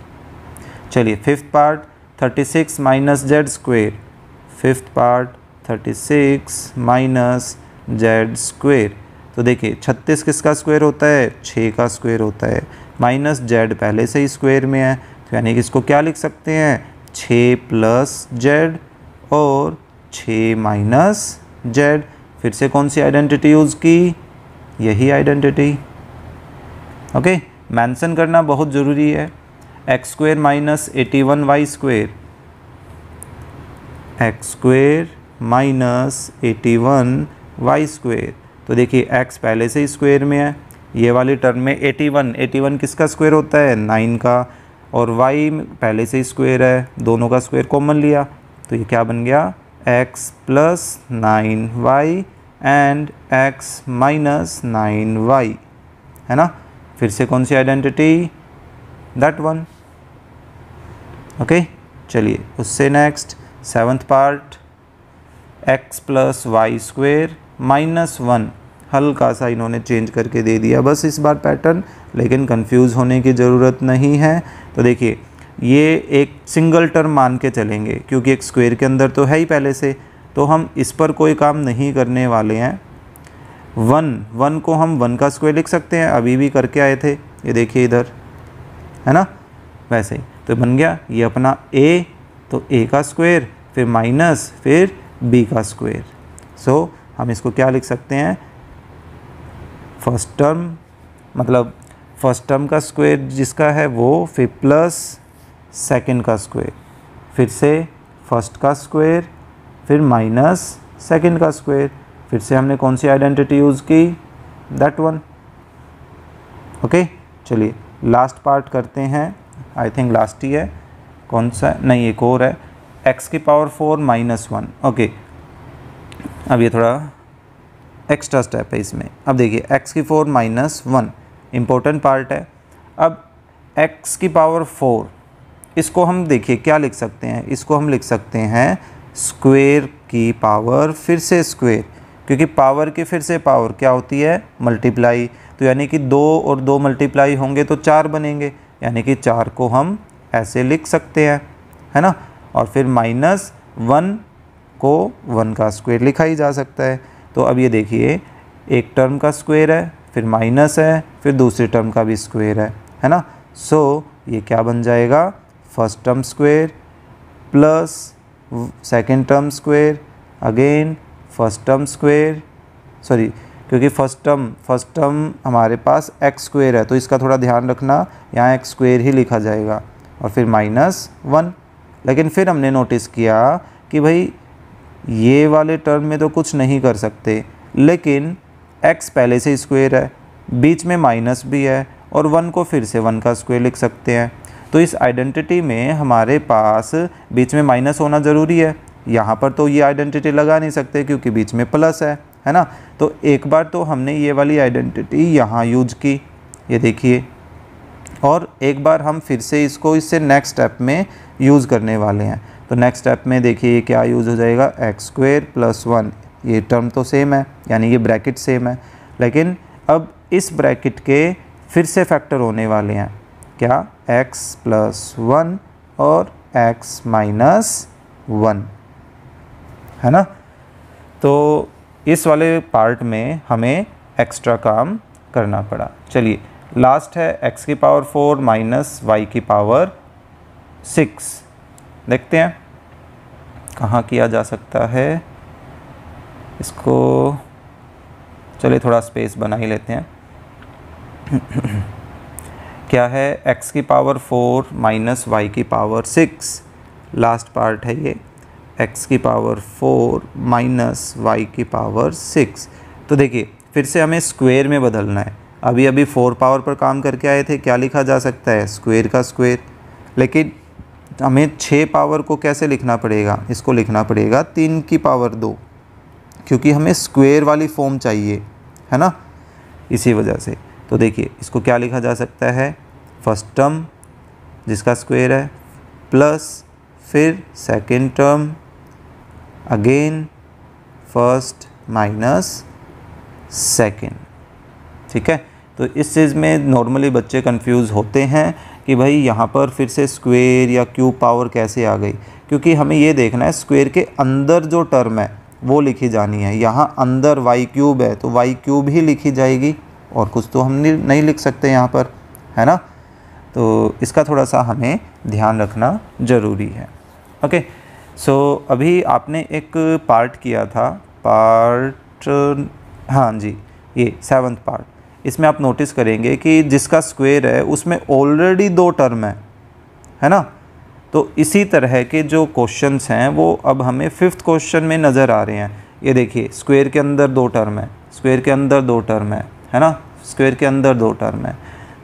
चलिए fifth part 36 minus Z square. Fifth part 36 minus Z square. तो देखिए 36 किसका स्क्वायर होता है? 6 का स्क्वायर होता है। माइनस जेड पहले से ही स्क्वायर में है, तो यानी कि इसको क्या लिख सकते हैं? 6 प्लस जेड और 6 माइनस जेड। फिर से कौन सी आइडेंटिटी यूज़ की? यही आइडेंटिटी। ओके, मेंशन करना बहुत ज़रूरी है। X square minus 81y square, x square minus 81y square. तो देखिए x पहले से ही स्क्वायर में है, ये वाली टर्म में 81 किसका स्क्वायर होता है? 9 का। और y पहले से ही स्क्वायर है, दोनों का स्क्वायर कॉमन लिया, तो ये क्या बन गया? x plus 9y and x minus 9y। है ना। फिर से कौन सी आइडेंटिटी, दैट वन। ओके, चलिए उससे next 7th part, x plus y square minus 1, हल्का सा इन्होंने चेंज करके दे दिया बस इस बार पैटर्न, लेकिन कंफ्यूज होने की ज़रूरत नहीं है। तो देखिए ये एक सिंगल टर्म मान के चलेंगे क्योंकि एक स्क्वायर के अंदर तो है ही पहले से, तो हम इस पर कोई काम नहीं करने वाले हैं। 1 को हम 1 का स्क्वायर लिख सकते हैं, अभी भी करके आए थे, ये देखिए इधर, है ना, वैसे ही। तो बन गया ये अपना a, तो a का स्क्वायर फिर माइनस फिर b का स्क्वायर। सो हम इसको क्या लिख सकते हैं, फर्स्ट टर्म, मतलब फर्स्ट टर्म का स्क्वायर जिसका है वो, फिर प्लस सेकंड का स्क्वायर, फिर से फर्स्ट का स्क्वायर, फिर माइनस सेकंड का स्क्वायर, फिर से हमने कौन सी आइडेंटिटी यूज़ की, दैट वन। ओके, चलिए लास्ट पार्ट करते हैं, आई थिंक लास्ट ही है, कौन सा, नहीं एक और है, x की पावर 4 माइनस 1। ओके, अब ये थोड़ा एक्स्ट्रा स्टेप है इसमें। अब देखिए x की 4 माइनस 1 इम्पोर्टेंट पार्ट है। अब x की पावर 4, इसको हम देखिए क्या लिख सकते हैं, इसको हम लिख सकते हैं स्क्वेयर की पावर फिर से स्क्वेयर, क्योंकि पावर की फिर से पावर क्या होती है, मल्टीप्लाई। तो यानी कि 2 और 2 मल्टीप्लाई होंगे तो 4 बनेंगे, यानी कि 4 को हम ऐसे लिख सकते हैं, है ना। और फिर माइनस 1 को 1 का स्क्वायर लिखा ही जा सकता है। तो अब ये देखिए एक टर्म का स्क्वायर है, फिर माइनस है, फिर दूसरी टर्म का भी स्क्वायर है ना। सो ये क्या बन जाएगा, first term square plus second term square again first term square, sorry क्योंकि फर्स्ट टर्म हमारे पास एक्स स्क्वायर है, तो इसका थोड़ा ध्यान रखना, यहाँ एक्स स्क्वायर ही लिखा जाएगा, और फिर माइनस 1। लेकिन फिर हमने नोटिस किया कि भाई ये वाले टर्म में तो कुछ नहीं कर सकते, लेकिन x पहले से स्क्वायर है, बीच में माइनस भी है, और 1 को फिर से 1 का स्क्वायर लिख सकते हैं। तो इस आइडेंटिटी में हमारे पास बीच में माइनस होना ज़रूरी है, यहाँ पर तो ये आइडेंटिटी लगा नहीं सकते क्योंकि बीच में प्लस है ना। तो एक बार तो हमने ये वाली आइडेंटिटी यहाँ यूज की, ये देखिए, और एक बार हम फिर से इसको इससे नेक्स्ट स्टेप में यूज़ करने वाले हैं। तो नेक्स्ट स्टेप में देखिए क्या यूज़ हो जाएगा, एक्स स्क्वायर प्लस 1, ये टर्म तो सेम है, यानी ये ब्रैकेट सेम है, लेकिन अब इस ब्रैकेट के फिर से फैक्टर होने वाले हैं, क्या, x प्लस 1 और x माइनस 1, है ना। तो इस वाले पार्ट में हमें एक्स्ट्रा काम करना पड़ा। चलिए लास्ट है x की पावर 4 माइनस y की पावर 6, देखते हैं कहाँ किया जा सकता है इसको। चलिए थोड़ा स्पेस बना ही लेते हैं। क्या है, x की पावर 4 माइनस y की पावर 6, लास्ट पार्ट है ये, x की पावर 4 माइनस y की पावर 6। तो देखिए फिर से हमें स्क्वायर में बदलना है, अभी 4 पावर पर काम करके आए थे, क्या लिखा जा सकता है, स्क्वायर का स्क्वायर, लेकिन हमें 6 पावर को कैसे लिखना पड़ेगा, इसको लिखना पड़ेगा 3 की पावर 2, क्योंकि हमें स्क्वायर वाली फॉर्म चाहिए, है ना, इसी वजह से। तो देखिए इसको क्या लिखा जा सकता है, फर्स्ट टर्म जिसका स्क्वायर है प्लस फिर second term again first minus second, ठीक है। तो इस चीज़ में नॉर्मली बच्चे कंफ्यूज होते हैं कि भाई यहाँ पर फिर से स्क्वायर या क्यूब पावर कैसे आ गई, क्योंकि हमें ये देखना है स्क्वायर के अंदर जो टर्म है वो लिखी जानी है। यहाँ अंदर y क्यूब है तो y क्यूब ही लिखी जाएगी, और कुछ तो हम नहीं लिख सकते यहाँ पर, है ना। तो इसका थोड़ा सा हमें ध्यान रखना ज़रूरी है। ओके, सो अभी आपने एक पार्ट किया था, हाँ जी, ये 7th पार्ट, इसमें आप नोटिस करेंगे कि जिसका स्क्वायर है उसमें ऑलरेडी 2 टर्म है ना। तो इसी तरह के जो क्वेश्चंस हैं वो अब हमें 5th क्वेश्चन में नज़र आ रहे हैं। ये देखिए स्क्वायर के अंदर 2 टर्म है, स्क्वायर के अंदर 2 टर्म है ना, स्क्वायर के अंदर 2 टर्म है।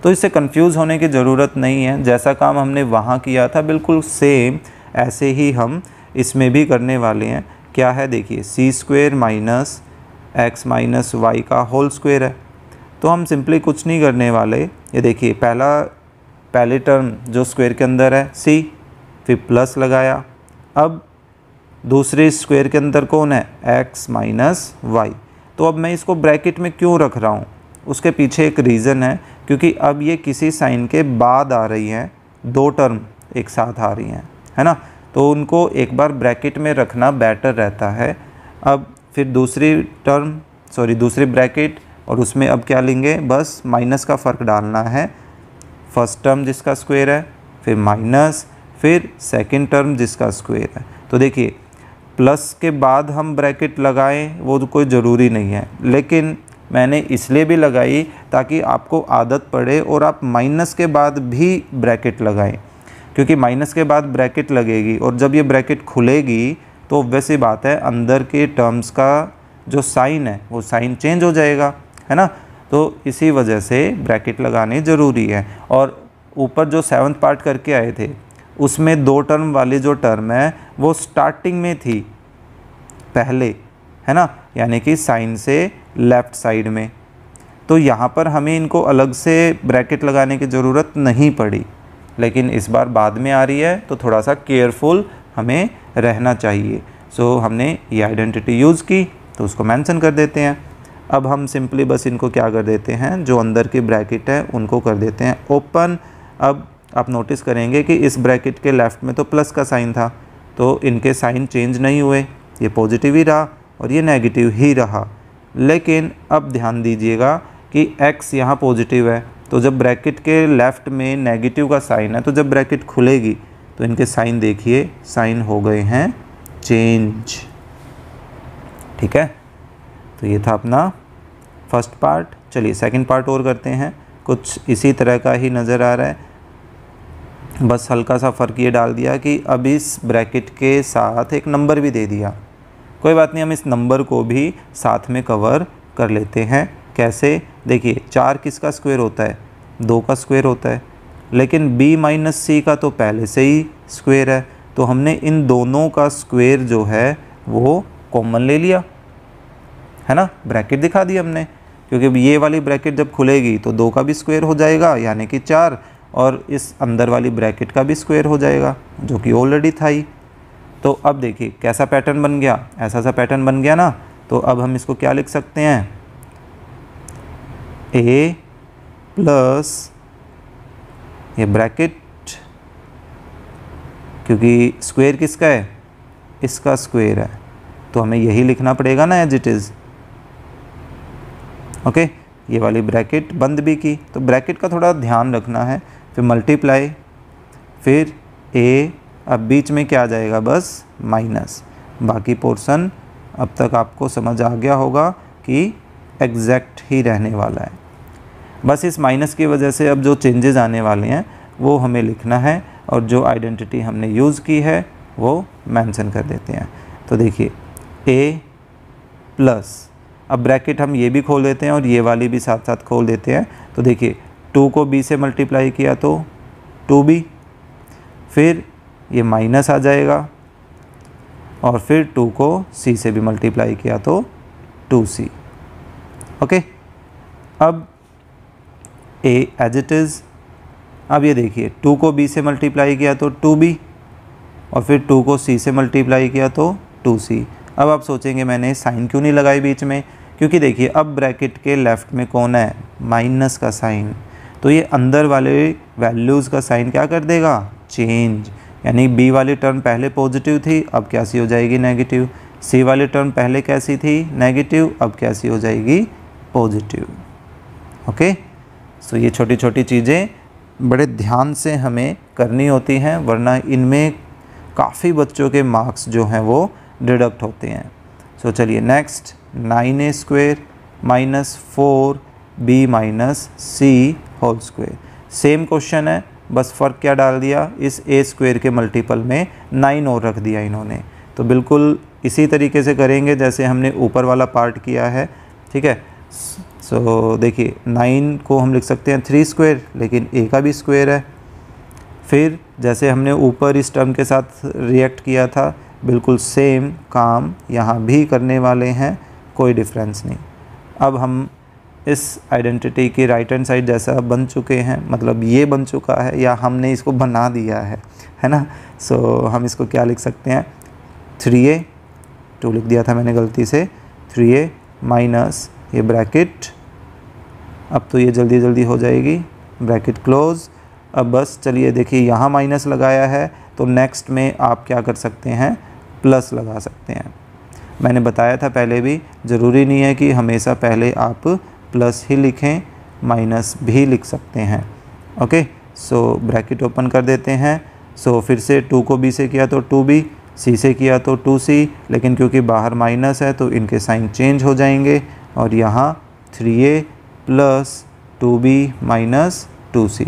तो इससे कंफ्यूज होने की ज़रूरत नहीं है, जैसा काम हमने वहाँ किया था बिल्कुल सेम ऐसे ही हम इसमें भी करने वाले हैं। क्या है देखिए, c square minus x minus y का होल स्क्वायर है। तो हम सिंपली कुछ नहीं करने वाले। ये देखिए पहली टर्म जो स्क्वायर के अंदर है c, फिर प्लस लगाया। अब दूसरे स्क्वायर के अंदर कौन है x माइनस वाई। तो अब मैं इसको ब्रैकेट में क्यों रख रहा हूँ, उसके पीछे एक रीज़न है, क्योंकि अब ये किसी साइन के बाद आ रही हैं, दो टर्म एक साथ आ रही हैं, है ना, तो उनको एक बार ब्रैकेट में रखना बेटर रहता है। अब फिर दूसरी ब्रैकेट, और उसमें अब क्या लेंगे, बस माइनस का फ़र्क डालना है। फर्स्ट टर्म जिसका स्क्वायर है, फिर माइनस, फिर सेकंड टर्म जिसका स्क्वायर है। तो देखिए प्लस के बाद हम ब्रैकेट लगाएं वो तो कोई ज़रूरी नहीं है, लेकिन मैंने इसलिए भी लगाई ताकि आपको आदत पड़े और आप माइनस के बाद भी ब्रैकेट लगाएं, क्योंकि माइनस के बाद ब्रैकेट लगेगी और जब ये ब्रैकेट खुलेगी तो वैसी बात है अंदर के टर्म्स का जो साइन है वो साइन चेंज हो जाएगा, है ना। तो इसी वजह से ब्रैकेट लगाने ज़रूरी है। और ऊपर जो 7th पार्ट करके आए थे उसमें दो टर्म वाली जो टर्म है वो स्टार्टिंग में थी पहले, है ना, यानी कि साइन से लेफ़्ट साइड में। तो यहाँ पर हमें इनको अलग से ब्रैकेट लगाने की ज़रूरत नहीं पड़ी, लेकिन इस बार बाद में आ रही है तो थोड़ा सा केयरफुल हमें रहना चाहिए। सो हमने ये आइडेंटिटी यूज़ की तो उसको मेंशन कर देते हैं। अब हम सिंपली बस इनको क्या कर देते हैं, जो अंदर की ब्रैकेट है उनको कर देते हैं ओपन। अब आप नोटिस करेंगे कि इस ब्रैकेट के लेफ़्ट में तो प्लस का साइन था, तो इनके साइन चेंज नहीं हुए, ये पॉजिटिव ही रहा और ये नेगेटिव ही रहा। लेकिन अब ध्यान दीजिएगा कि x यहाँ पॉजिटिव है, तो जब ब्रैकेट के लेफ़्ट में नेगेटिव का साइन है तो जब ब्रैकेट खुलेगी तो इनके साइन देखिए, साइन हो गए हैं चेंज। ठीक है, तो ये था अपना फर्स्ट पार्ट। चलिए सेकंड पार्ट और करते हैं, कुछ इसी तरह का ही नज़र आ रहा है, बस हल्का सा फ़र्क ये डाल दिया कि अब इस ब्रैकेट के साथ एक नंबर भी दे दिया। कोई बात नहीं, हम इस नंबर को भी साथ में कवर कर लेते हैं। कैसे, देखिए 4 किसका स्क्वायर होता है, 2 का स्क्वायर होता है, लेकिन b माइनस c का तो पहले से ही स्क्वायर है, तो हमने इन दोनों का स्क्वायर जो है वो कॉमन ले लिया, है ना, ब्रैकेट दिखा दी हमने, क्योंकि ये वाली ब्रैकेट जब खुलेगी तो 2 का भी स्क्वायर हो जाएगा यानी कि 4, और इस अंदर वाली ब्रैकेट का भी स्क्वायर हो जाएगा जो कि ऑलरेडी था ही। तो अब देखिए कैसा पैटर्न बन गया, ऐसा सा पैटर्न बन गया ना। तो अब हम इसको क्या लिख सकते हैं, a प्लस ये ब्रैकेट, क्योंकि स्क्वायर किसका है, इसका स्क्वायर है, तो हमें यही लिखना पड़ेगा ना एज इट इज़। ओके, ये वाली ब्रैकेट बंद भी की, तो ब्रैकेट का थोड़ा ध्यान रखना है। फिर मल्टीप्लाई, फिर a, अब बीच में क्या आ जाएगा, बस माइनस। बाकी पोर्शन अब तक आपको समझ आ गया होगा कि एग्जैक्ट ही रहने वाला है। बस इस माइनस की वजह से अब जो चेंजेस आने वाले हैं वो हमें लिखना है, और जो आइडेंटिटी हमने यूज़ की है वो मेंशन कर देते हैं। तो देखिए a प्लस, अब ब्रैकेट हम ये भी खोल देते हैं और ये वाली भी साथ साथ खोल देते हैं। तो देखिए 2 को b से मल्टीप्लाई किया तो 2b, फिर ये माइनस आ जाएगा, और फिर 2 को c से भी मल्टीप्लाई किया तो 2c। ओके, अब a एज इट इज़। अब ये देखिए 2 को b से मल्टीप्लाई किया तो 2b, और फिर 2 को c से मल्टीप्लाई किया तो 2c। अब आप सोचेंगे मैंने साइन क्यों नहीं लगाई बीच में, क्योंकि देखिए अब ब्रैकेट के लेफ़्ट में कौन है, माइनस का साइन, तो ये अंदर वाले वैल्यूज़ का साइन क्या कर देगा, चेंज। यानी b वाली टर्म पहले पॉजिटिव थी, अब कैसी हो जाएगी, नेगेटिव। c वाली टर्म पहले कैसी थी, नेगेटिव, अब कैसी हो जाएगी, पॉजिटिव। ओके, सो ये छोटी छोटी चीज़ें बड़े ध्यान से हमें करनी होती हैं, वरना इनमें काफ़ी बच्चों के मार्क्स जो हैं वो डिडक्ट होते हैं। सो चलिए next, 9a square minus 4b minus c whole square. Same question है, बस फ़र्क क्या डाल दिया, इस a स्क्वायर के मल्टीपल में 9 और रख दिया इन्होंने। तो बिल्कुल इसी तरीके से करेंगे जैसे हमने ऊपर वाला पार्ट किया है। ठीक है, सो देखिए 9 को हम लिख सकते हैं 3 स्क्वायर, लेकिन a का भी स्क्वायर है। फिर जैसे हमने ऊपर इस टर्म के साथ रिएक्ट किया था, बिल्कुल सेम काम यहाँ भी करने वाले हैं, कोई डिफरेंस नहीं। अब हम इस आइडेंटिटी की राइट हैंड साइड जैसा बन चुके हैं, मतलब ये बन चुका है या हमने इसको बना दिया है ना। सो हम इसको क्या लिख सकते हैं, 3a, 2 लिख दिया था मैंने गलती से, 3a माइनस ये ब्रैकेट, अब तो ये जल्दी जल्दी हो जाएगी, ब्रैकेट क्लोज। अब बस चलिए देखिए यहाँ माइनस लगाया है तो नेक्स्ट में आप क्या कर सकते हैं, प्लस लगा सकते हैं। मैंने बताया था पहले भी, ज़रूरी नहीं है कि हमेशा पहले आप प्लस ही लिखें, माइनस भी लिख सकते हैं। ओके, सो ब्रैकेट ओपन कर देते हैं। सो फिर से 2 को b से किया तो 2b, c से किया तो 2c, लेकिन क्योंकि बाहर माइनस है तो इनके साइन चेंज हो जाएंगे और यहाँ 3a plus 2b minus 2c।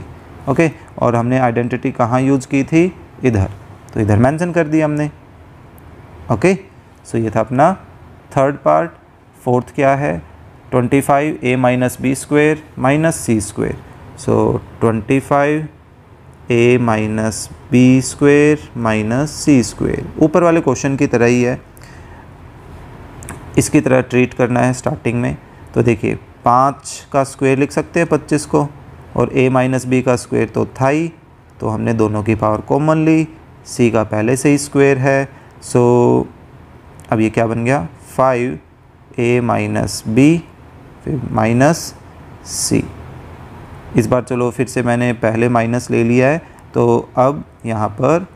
Okay, और हमने आइडेंटिटी कहाँ यूज़ की थी, इधर, तो इधर मेंशन कर दिया हमने। ओके, सो ये था अपना थर्ड पार्ट। फोर्थ क्या है, 25a minus b square minus c square. So 25a minus b square minus c square, ऊपर वाले क्वेश्चन की तरह ही है, इसकी तरह ट्रीट करना है स्टार्टिंग में। तो देखिए 5 का स्क्वायर लिख सकते हैं 25 को, और a माइनस बी का स्क्वायर तो था ही, तो हमने दोनों की पावर कॉमन ली, c का पहले से ही स्क्वायर है। सो अब ये क्या बन गया, 5a माइनस बी फिर माइनस c। इस बार चलो फिर से मैंने पहले माइनस ले लिया है, तो अब यहाँ पर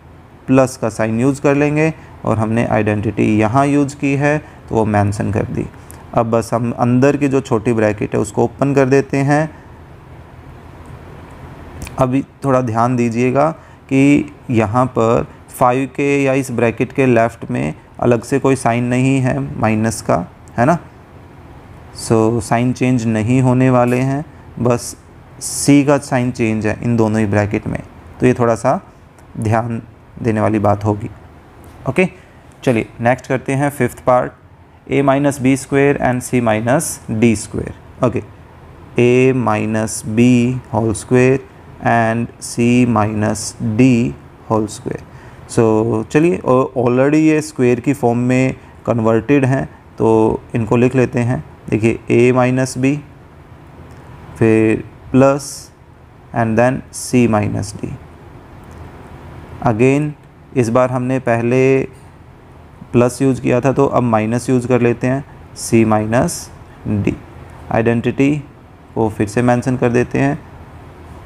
प्लस का साइन यूज़ कर लेंगे, और हमने आइडेंटिटी यहाँ यूज़ की है तो वो मेंशन कर दी। अब बस हम अंदर की जो छोटी ब्रैकेट है उसको ओपन कर देते हैं। अभी थोड़ा ध्यान दीजिएगा कि यहाँ पर 5 के या इस ब्रैकेट के लेफ़्ट में अलग से कोई साइन नहीं है माइनस का, है ना। सो साइन चेंज नहीं होने वाले हैं, बस c का साइन चेंज है इन दोनों ही ब्रैकेट में, तो ये थोड़ा सा ध्यान देने वाली बात होगी। ओके, चलिए नेक्स्ट करते हैं fifth part, a minus b square and c minus d square. Okay, a minus b whole square and c minus d whole square. So चलिए, ऑलरेडी ये स्क्वेयर की फॉर्म में कन्वर्टेड हैं तो इनको लिख लेते हैं। देखिए a माइनस बी फिर plus and then c minus d. Again इस बार हमने पहले प्लस यूज़ किया था तो अब माइनस यूज़ कर लेते हैं, c माइनस डी। आइडेंटिटी को फिर से मेंशन कर देते हैं,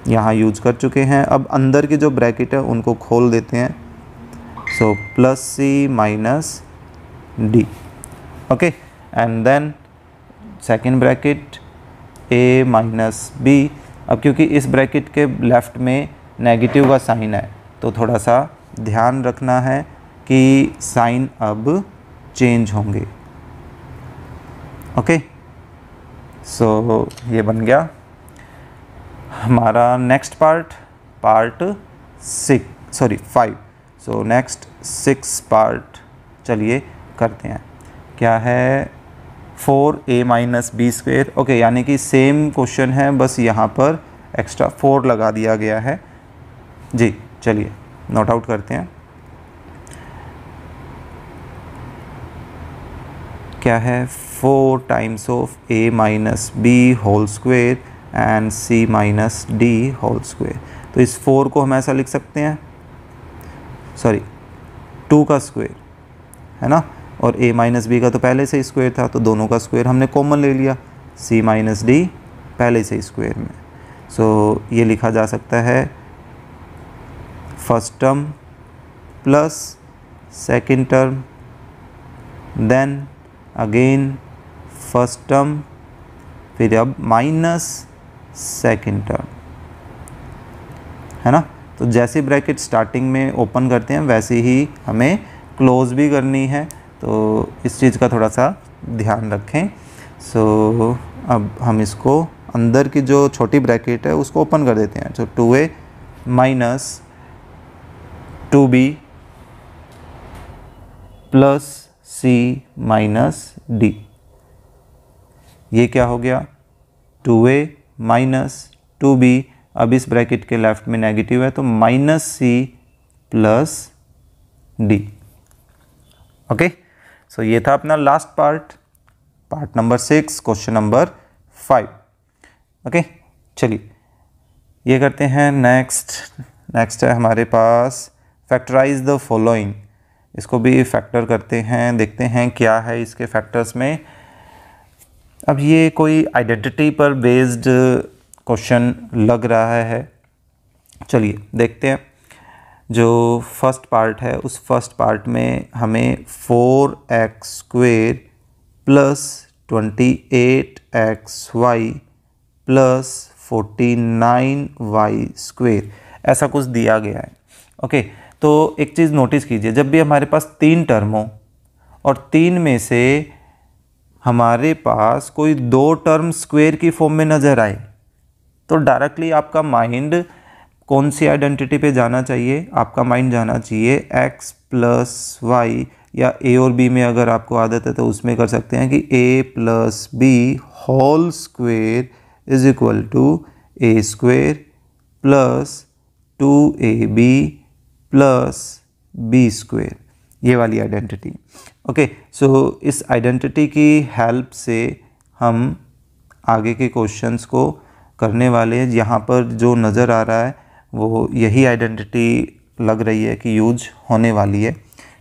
यहाँ यूज़ कर चुके हैं। अब अंदर की जो ब्रैकेट है उनको खोल देते हैं, so plus c minus d. Okay, and then second bracket a minus b. अब क्योंकि इस ब्रैकेट के लेफ़्ट में नेगेटिव का साइन है तो थोड़ा सा ध्यान रखना है कि साइन अब चेंज होंगे। ओके, सो ये बन गया हमारा next part, part 5। So next 6 part चलिए करते हैं। क्या है, 4a minus b square. Okay, यानी कि सेम क्वेश्चन है, बस यहाँ पर एक्स्ट्रा 4 लगा दिया गया है जी। चलिए नोट आउट करते हैं। क्या है, 4 times of a minus b whole square and c minus d whole square. तो इस 4 को हम ऐसा लिख सकते हैं, सॉरी 2 का स्क्वायर है ना, और a माइनस बी का तो पहले से ही स्क्वायर था तो दोनों का स्क्वायर हमने कॉमन ले लिया, c माइनस डी पहले से ही स्क्वायर में। सो ये लिखा जा सकता है first term plus second term, then again first term, फिर अब माइनस सेकंड टर्म, है ना। तो जैसे ब्रैकेट स्टार्टिंग में ओपन करते हैं वैसे ही हमें क्लोज भी करनी है, तो इस चीज़ का थोड़ा सा ध्यान रखें। सो अब हम इसको अंदर की जो छोटी ब्रैकेट है उसको ओपन कर देते हैं। तो 2a minus 2b plus c minus d। ये क्या हो गया, 2a माइनस 2b। अब इस ब्रैकेट के लेफ्ट में नेगेटिव है तो minus c plus d। Okay, so ये था अपना last part, part number 6, question number 5। Okay, चलिए ये करते हैं। नेक्स्ट है हमारे पास फैक्टराइज द फॉलोइंग। इसको भी फैक्टर करते हैं, देखते हैं क्या है इसके फैक्टर्स में। अब ये कोई आइडेंटिटी पर बेस्ड क्वेश्चन लग रहा है, चलिए देखते हैं। जो फर्स्ट पार्ट है उस फर्स्ट पार्ट में हमें 4x² plus 28xy plus 49y² ऐसा कुछ दिया गया है। ओके, तो एक चीज़ नोटिस कीजिए, जब भी हमारे पास 3 टर्म हो और 3 में से हमारे पास कोई 2 टर्म स्क्वायर की फॉर्म में नज़र आए तो डायरेक्टली आपका माइंड कौन सी आइडेंटिटी पे जाना चाहिए? आपका माइंड जाना चाहिए x प्लस वाई, या a और b में अगर आपको आदत है तो उसमें कर सकते हैं कि a plus b whole square is equal to a square plus 2ab plus b square, ये वाली आइडेंटिटी। ओके, सो इस आइडेंटिटी की हेल्प से हम आगे के क्वेश्चंस को करने वाले हैं। यहाँ पर जो नज़र आ रहा है वो यही आइडेंटिटी लग रही है कि यूज होने वाली है।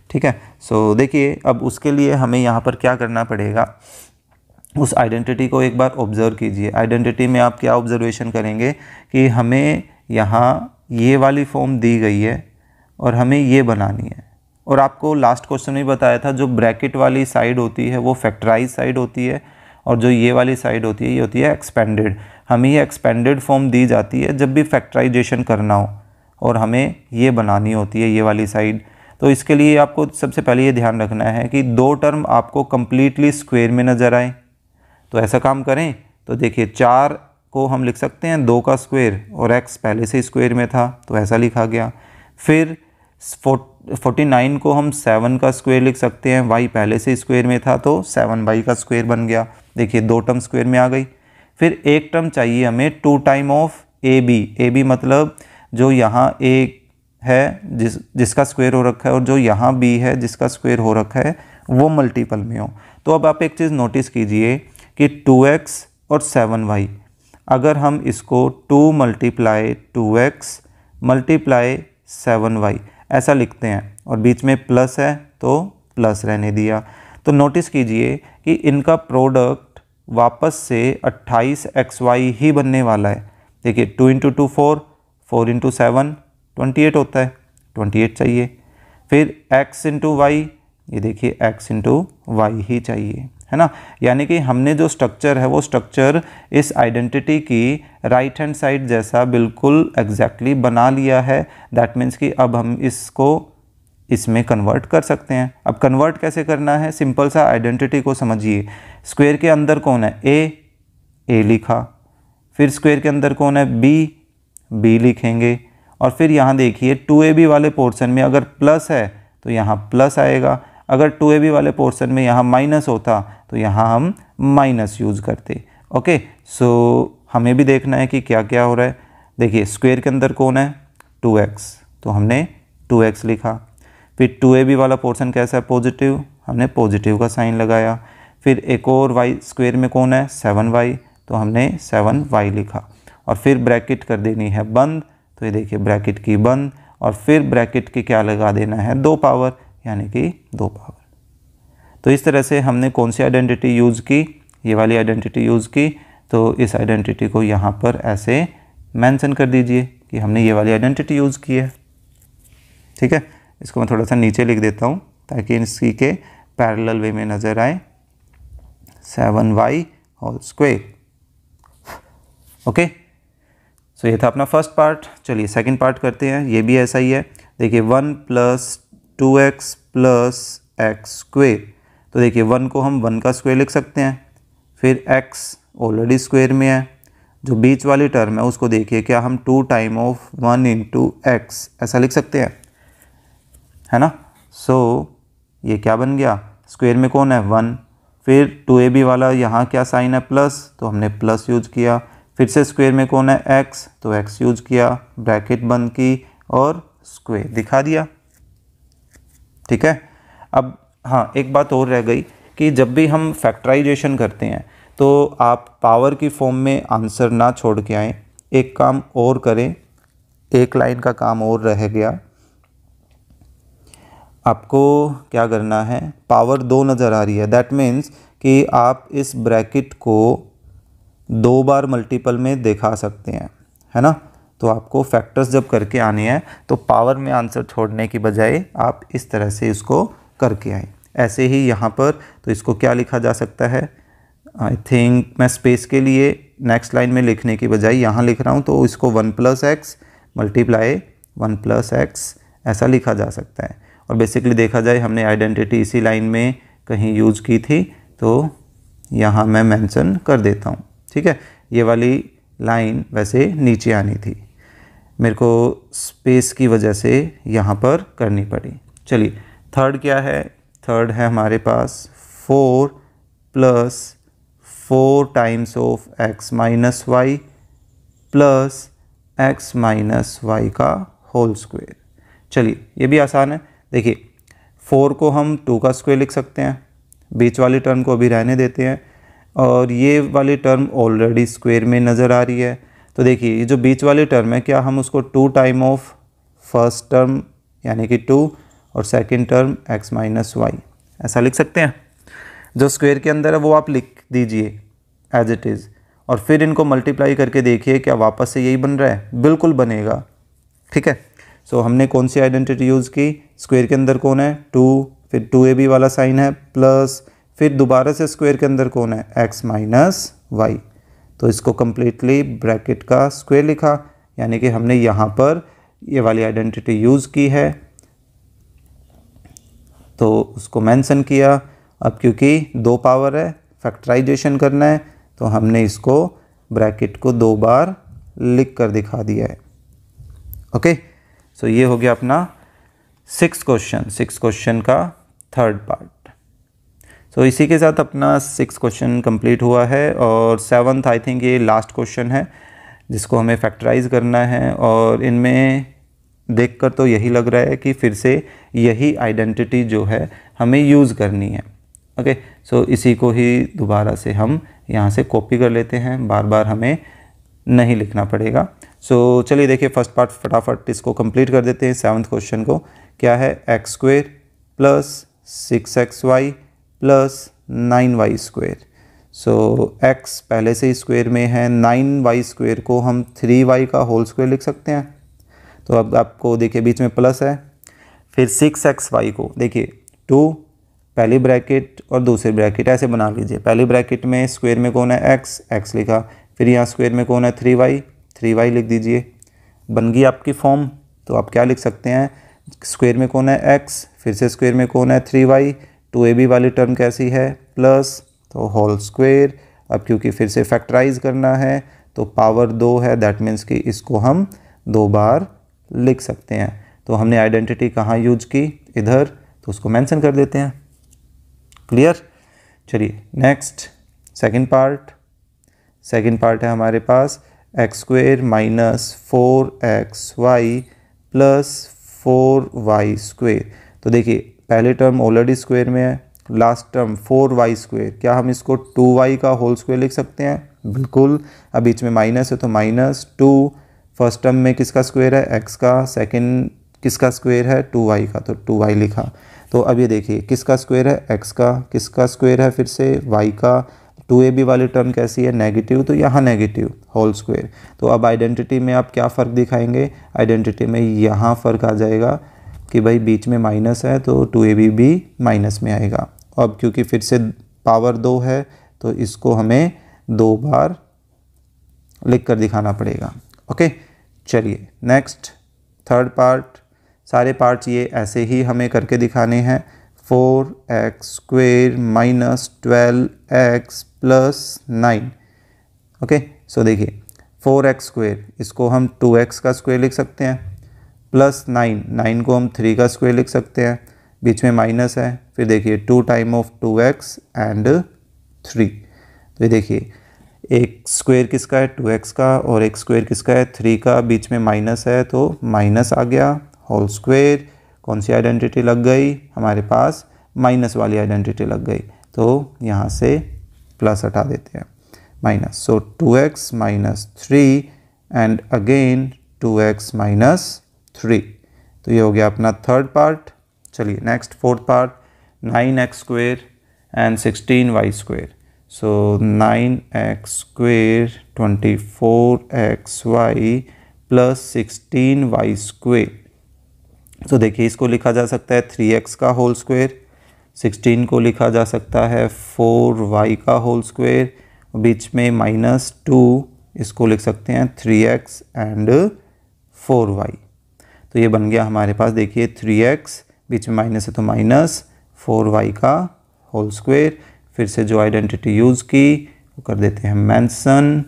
ठीक है, सो देखिए अब उसके लिए हमें यहाँ पर क्या करना पड़ेगा, उस आइडेंटिटी को एक बार ऑब्ज़र्व कीजिए। आइडेंटिटी में आप क्या ऑब्जर्वेशन करेंगे कि हमें यहाँ ये वाली फॉर्म दी गई है और हमें ये बनानी है। और आपको लास्ट क्वेश्चन में बताया था जो ब्रैकेट वाली साइड होती है वो फैक्टराइज साइड होती है, और जो ये वाली साइड होती है ये होती है एक्सपेंडेड। हमें ये एक्सपेंडेड फॉर्म दी जाती है जब भी फैक्टराइजेशन करना हो और हमें ये बनानी होती है ये वाली साइड। तो इसके लिए आपको सबसे पहले ये ध्यान रखना है कि 2 टर्म आपको कम्प्लीटली स्क्वायर में नज़र आए। तो ऐसा काम करें तो देखिए 4 को हम लिख सकते हैं 2 का स्क्वायर, और x पहले से स्क्वायर में था तो ऐसा लिखा गया। फिर 49 को हम 7 का स्क्वायर लिख सकते हैं, y पहले से स्क्वायर में था तो 7y का स्क्वायर बन गया। देखिए 2 टर्म स्क्वायर में आ गई। फिर एक टर्म चाहिए हमें 2 टाइम ऑफ ab मतलब जो यहाँ a है जिसका स्क्वायर हो रखा है और जो यहाँ b है जिसका स्क्वायर हो रखा है वो मल्टीपल में हो। तो अब आप एक चीज़ नोटिस कीजिए कि 2x और 7y, अगर हम इसको 2 मल्टीप्लाई 2x मल्टीप्लाई 7y ऐसा लिखते हैं और बीच में प्लस है तो प्लस रहने दिया, तो नोटिस कीजिए कि इनका प्रोडक्ट वापस से 28xy ही बनने वाला है। देखिए 2 × 2 4, 4 × 7 28 होता है, 28 चाहिए। फिर x × y, ये देखिए x × y ही चाहिए, है ना। यानी कि हमने जो स्ट्रक्चर है वो स्ट्रक्चर इस आइडेंटिटी की राइट हैंड साइड जैसा बिल्कुल एग्जैक्टली बना लिया है। दैट मीन्स कि अब हम इसको इसमें कन्वर्ट कर सकते हैं। अब कन्वर्ट कैसे करना है, सिंपल सा आइडेंटिटी को समझिए। स्क्वायर के अंदर कौन है a लिखा, फिर स्क्वायर के अंदर कौन है b लिखेंगे, और फिर यहाँ देखिए 2ab वाले पोर्शन में अगर प्लस है तो यहाँ प्लस आएगा, अगर 2ab वाले पोर्शन में यहाँ माइनस होता तो यहाँ हम माइनस यूज़ करते। ओके, सो हमें भी देखना है कि क्या क्या हो रहा है। देखिए स्क्वायर के अंदर कौन है 2x, तो हमने 2x लिखा। फिर 2ab वाला पोर्शन कैसा है पॉजिटिव, हमने पॉजिटिव का साइन लगाया। फिर एक और y स्क्वायर में कौन है 7y, तो हमने 7y लिखा, और फिर ब्रैकेट कर देनी है बंद। तो ये देखिए ब्रैकेट की बंद, और फिर ब्रैकेट की क्या लगा देना है 2 पावर, यानी कि 2 पावर। तो इस तरह से हमने कौन सी आइडेंटिटी यूज़ की, ये वाली आइडेंटिटी यूज़ की। तो इस आइडेंटिटी को यहाँ पर ऐसे मेंशन कर दीजिए कि हमने ये वाली आइडेंटिटी यूज़ की है। ठीक है, इसको मैं थोड़ा सा नीचे लिख देता हूँ ताकि इसी के पैरेलल वे में नज़र आए, 7y whole square. Okay, so ये था अपना फर्स्ट पार्ट। चलिए सेकंड पार्ट करते हैं, ये भी ऐसा ही है। देखिए 1 + 2x + x स्क्वायर, तो देखिए 1 को हम 1 का स्क्वायर लिख सकते हैं। फिर x ऑलरेडी स्क्वायर में है, जो बीच वाली टर्म है उसको देखिए क्या हम 2 टाइम ऑफ 1 × x ऐसा लिख सकते हैं, है ना। सो ये क्या बन गया, स्क्वायर में कौन है 1, फिर 2ab वाला यहाँ क्या साइन है प्लस, तो हमने प्लस यूज किया। फिर से स्क्वायर में कौन है x, तो x यूज किया, ब्रैकेट बंद की और स्क्वायर दिखा दिया। ठीक है, अब हाँ एक बात और रह गई कि जब भी हम फैक्टराइजेशन करते हैं तो आप पावर की फॉर्म में आंसर ना छोड़ के आएँ, एक काम और करें, एक लाइन का काम और रह गया। आपको क्या करना है, पावर 2 नज़र आ रही है, दैट मीन्स कि आप इस ब्रैकेट को 2 बार मल्टीपल में दिखा सकते हैं, है ना। तो आपको फैक्टर्स जब करके आने हैं तो पावर में आंसर छोड़ने की बजाय आप इस तरह से इसको करके आए। ऐसे ही यहाँ पर तो इसको क्या लिखा जा सकता है, आई थिंक मैं स्पेस के लिए नेक्स्ट लाइन में लिखने की बजाय यहाँ लिख रहा हूँ, तो इसको 1 + x मल्टीप्लाई 1 + x ऐसा लिखा जा सकता है। और बेसिकली देखा जाए हमने आइडेंटिटी इसी लाइन में कहीं यूज की थी, तो यहाँ मैं मेंशन कर देता हूँ, ठीक है। ये वाली लाइन वैसे नीचे आनी थी, मेरे को स्पेस की वजह से यहाँ पर करनी पड़ी। चलिए थर्ड क्या है, थर्ड है हमारे पास 4 + 4 times of x - y plus x - y का होल स्क्वायर। चलिए ये भी आसान है। देखिए 4 को हम 2 का स्क्वायर लिख सकते हैं, बीच वाली टर्म को अभी रहने देते हैं, और ये वाली टर्म ऑलरेडी स्क्वायर में नज़र आ रही है। तो देखिए ये जो बीच वाली टर्म है, क्या हम उसको 2 टाइम ऑफ फर्स्ट टर्म यानी कि 2 और सेकंड टर्म x - y ऐसा लिख सकते हैं। जो स्क्वायर के अंदर है वो आप लिख दीजिए एज इट इज़, और फिर इनको मल्टीप्लाई करके देखिए क्या वापस से यही बन रहा है, बिल्कुल बनेगा, ठीक है। सो हमने कौन सी आइडेंटिटी यूज़ की, स्क्वायर के अंदर कौन है 2, फिर 2ab वाला साइन है प्लस, फिर दोबारा से स्क्वायर के अंदर कौन है x - y, तो इसको कम्प्लीटली ब्रैकेट का स्क्वायर लिखा, यानी कि हमने यहाँ पर ये वाली आइडेंटिटी यूज़ की है, तो उसको मेंशन किया। अब क्योंकि 2 पावर है, फैक्टराइजेशन करना है, तो हमने इसको ब्रैकेट को 2 बार लिख कर दिखा दिया है। ओके, सो ये हो गया अपना 6 क्वेश्चन का थर्ड पार्ट। सो इसी के साथ अपना 6 क्वेश्चन कंप्लीट हुआ है, और 7th आई थिंक ये लास्ट क्वेश्चन है जिसको हमें फैक्टराइज करना है, और इनमें देखकर तो यही लग रहा है कि फिर से यही आइडेंटिटी जो है हमें यूज़ करनी है। ओके, सो इसी को ही दोबारा से हम यहाँ से कॉपी कर लेते हैं, बार बार हमें नहीं लिखना पड़ेगा। सो चलिए देखिए फर्स्ट पार्ट फटाफट इसको कंप्लीट कर देते हैं। 7th क्वेश्चन को क्या है, x² + 6xy + 9y²। सो x पहले से ही स्क्वायर में है, 9y² को हम 3y का होल स्क्वायर लिख सकते हैं। तो अब आपको देखिए बीच में प्लस है, फिर 6xy को देखिए 2 पहली ब्रैकेट और दूसरी ब्रैकेट ऐसे बना लीजिए। पहली ब्रैकेट में स्क्वायर में कौन है x लिखा, फिर यहाँ स्क्वायर में कौन है 3y लिख दीजिए, बन गई आपकी फॉर्म। तो आप क्या लिख सकते हैं, स्क्वायर में कौन है x, फिर से स्क्वायर में कौन है 3y, 2ab वाली टर्म कैसी है प्लस, तो होल स्क्वायर। अब क्योंकि फिर से फैक्टराइज करना है तो पावर 2 है, दैट मीन्स कि इसको हम 2 बार लिख सकते हैं। तो हमने आइडेंटिटी कहाँ यूज की, इधर, तो उसको मेंशन कर देते हैं। क्लियर। चलिए नेक्स्ट सेकंड पार्ट है हमारे पास x² - 4xy + 4y²। तो देखिए पहले टर्म ऑलरेडी स्क्वायर में है, लास्ट टर्म 4y², क्या हम इसको 2y का होल स्क्वायर लिख सकते हैं, बिल्कुल। अब बीच में माइनस है तो -2, फर्स्ट टर्म में किसका स्क्वायर है x का, सेकंड किसका स्क्वायर है 2y का, तो 2y लिखा। तो अब ये देखिए किसका स्क्वायर है x का, किसका स्क्वायर है फिर से y का, 2ab वाली टर्म कैसी है नेगेटिव, तो यहाँ नेगेटिव होल स्क्वायर। तो अब आइडेंटिटी में आप क्या फ़र्क दिखाएंगे, आइडेंटिटी में यहाँ फ़र्क आ जाएगा कि भाई बीच में माइनस है तो 2ab भी माइनस में आएगा। अब क्योंकि फिर से पावर 2 है तो इसको हमें 2 बार लिख कर दिखाना पड़ेगा। ओके, चलिए नेक्स्ट थर्ड पार्ट। सारे पार्ट्स ये ऐसे ही हमें करके दिखाने हैं। 4x² - 12x + 9। ओके, सो देखिए 4x² इसको हम 2x का स्क्वायर लिख सकते हैं, प्लस 9 को हम 3 का स्क्वायर लिख सकते हैं, बीच में माइनस है, फिर देखिए 2 टाइम ऑफ 2x एंड 3। तो ये देखिए एक स्क्वायर किसका है 2x का, और एक स्क्वायर किसका है 3 का, बीच में माइनस है तो माइनस आ गया, होल स्क्वायर। कौन सी आइडेंटिटी लग गई हमारे पास, माइनस वाली आइडेंटिटी लग गई, तो यहाँ से प्लस हटा देते हैं minus, so 2x minus 3 and again 2x minus 3। तो ये हो गया अपना थर्ड पार्ट। चलिए next fourth part, 9x square and 16y square. So 9x square 24xy plus 16y square. तो देखिए इसको लिखा जा सकता है 3x का होल स्क्वेयर, 16 को लिखा जा सकता है 4y का होल स्क्वेयर, बीच में -2 इसको लिख सकते हैं 3x एंड 4y। तो ये बन गया हमारे पास, देखिए 3x बीच में माइनस है तो माइनस 4y का होल स्क्वेयर। फिर से जो आइडेंटिटी यूज़ की वो कर देते हैं मेंशन,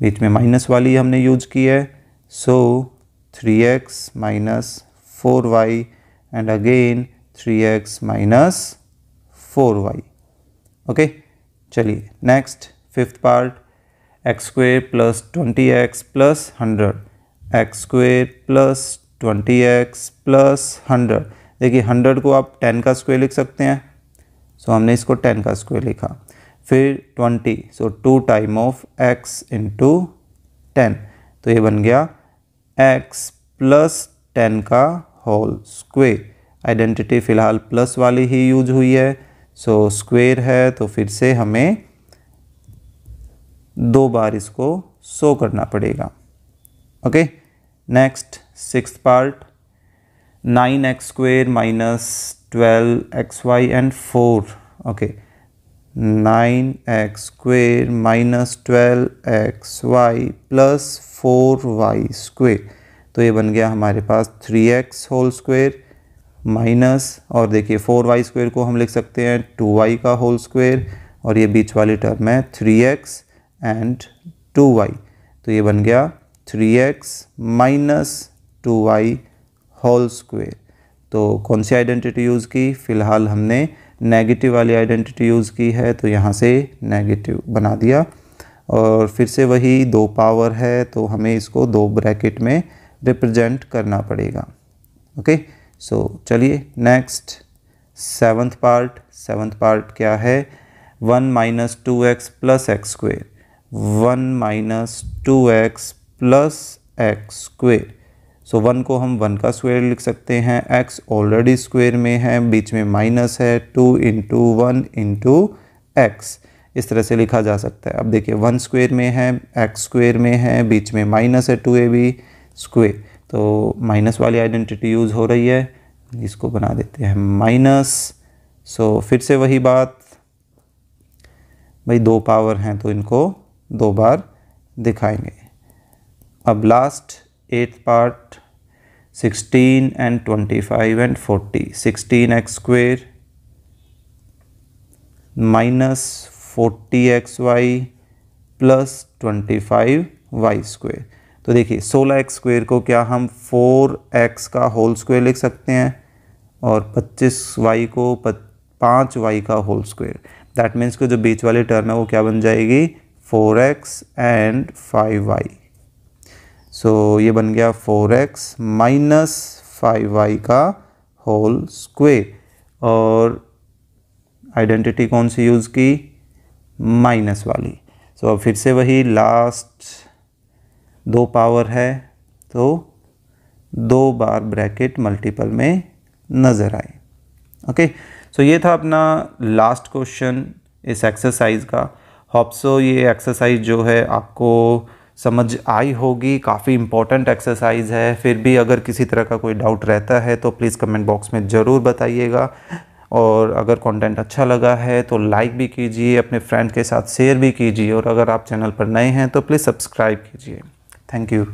बीच में माइनस वाली हमने यूज की है, so 3x minus 4y and again 3x minus 4y। Okay, चलिए next fifth part, x square plus 20x plus 100, x square plus 20x plus 100। देखिए 100 को आप 10 का स्क्वायर लिख सकते हैं, सो हमने इसको 10 का स्क्वायर लिखा। फिर 20, सो 2 टाइम ऑफ x इंटू 10, तो ये बन गया x प्लस 10 का होल स्क्वेयर। आइडेंटिटी फ़िलहाल प्लस वाली ही यूज हुई है, सो स्क्वेयर है तो फिर से हमें 2 बार इसको शो करना पड़ेगा। Okay, next sixth part, 9x square minus 12xy and 4। Okay, 9x square minus 12xy plus 4y square. तो ये बन गया हमारे पास 3x होल स्क्वेयर माइनस, और देखिए 4y स्क्वेयर को हम लिख सकते हैं 2y का होल स्क्वेयर, और ये बीच वाली टर्म है 3x एंड 2y। तो ये बन गया 3x minus 2y whole square. तो कौन सी आइडेंटिटी यूज़ की? फ़िलहाल हमने नेगेटिव वाली आइडेंटिटी यूज़ की है, तो यहाँ से नेगेटिव बना दिया। और फिर से वही 2 पावर है तो हमें इसको 2 ब्रैकेट में रिप्रेजेंट करना पड़ेगा। ओके, सो चलिए नेक्स्ट सेवन्थ पार्ट क्या है, 1 minus 2x plus x square, 1 minus 2x plus x square. So 1 को हम 1 का स्क्वायर लिख सकते हैं, x ऑलरेडी स्क्वायर में है, बीच में माइनस है, 2 इंटू 1 इंटू एक्स, इस तरह से लिखा जा सकता है। अब देखिए 1 स्क्वायर में है, x स्क्वायर में है, बीच में माइनस है 2ab स्क्वायर, तो माइनस वाली आइडेंटिटी यूज़ हो रही है, इसको बना देते हैं माइनस। सो फिर से वही बात, भाई 2 पावर हैं तो इनको 2 बार दिखाएंगे। अब last 8th part, 16 and 25 and 40, 16x square minus 40xy plus 25y square. तो देखिए 16x स्क्वेयर को क्या हम 4x का होल स्क्वेयर लिख सकते हैं, और 25y को 5y का होल स्क्वेयर। दैट मीन्स कि जो बीच वाली टर्म है वो क्या बन जाएगी, 4x एंड 5y। सो ये बन गया 4x माइनस 5y का होल स्क्वेयर, और आइडेंटिटी कौन सी यूज़ की, माइनस वाली। सो अब फिर से वही लास्ट 2 पावर है तो 2 बार ब्रैकेट मल्टीपल में नज़र आए। ओके, सो ये था अपना लास्ट क्वेश्चन इस एक्सरसाइज का। होप सो ये एक्सरसाइज जो है आपको समझ आई होगी, काफ़ी इम्पोर्टेंट एक्सरसाइज है। फिर भी अगर किसी तरह का कोई डाउट रहता है तो प्लीज़ कमेंट बॉक्स में ज़रूर बताइएगा, और अगर कंटेंट अच्छा लगा है तो लाइक भी कीजिए, अपने फ्रेंड के साथ शेयर भी कीजिए, और अगर आप चैनल पर नए हैं तो प्लीज़ सब्सक्राइब कीजिए। Thank you.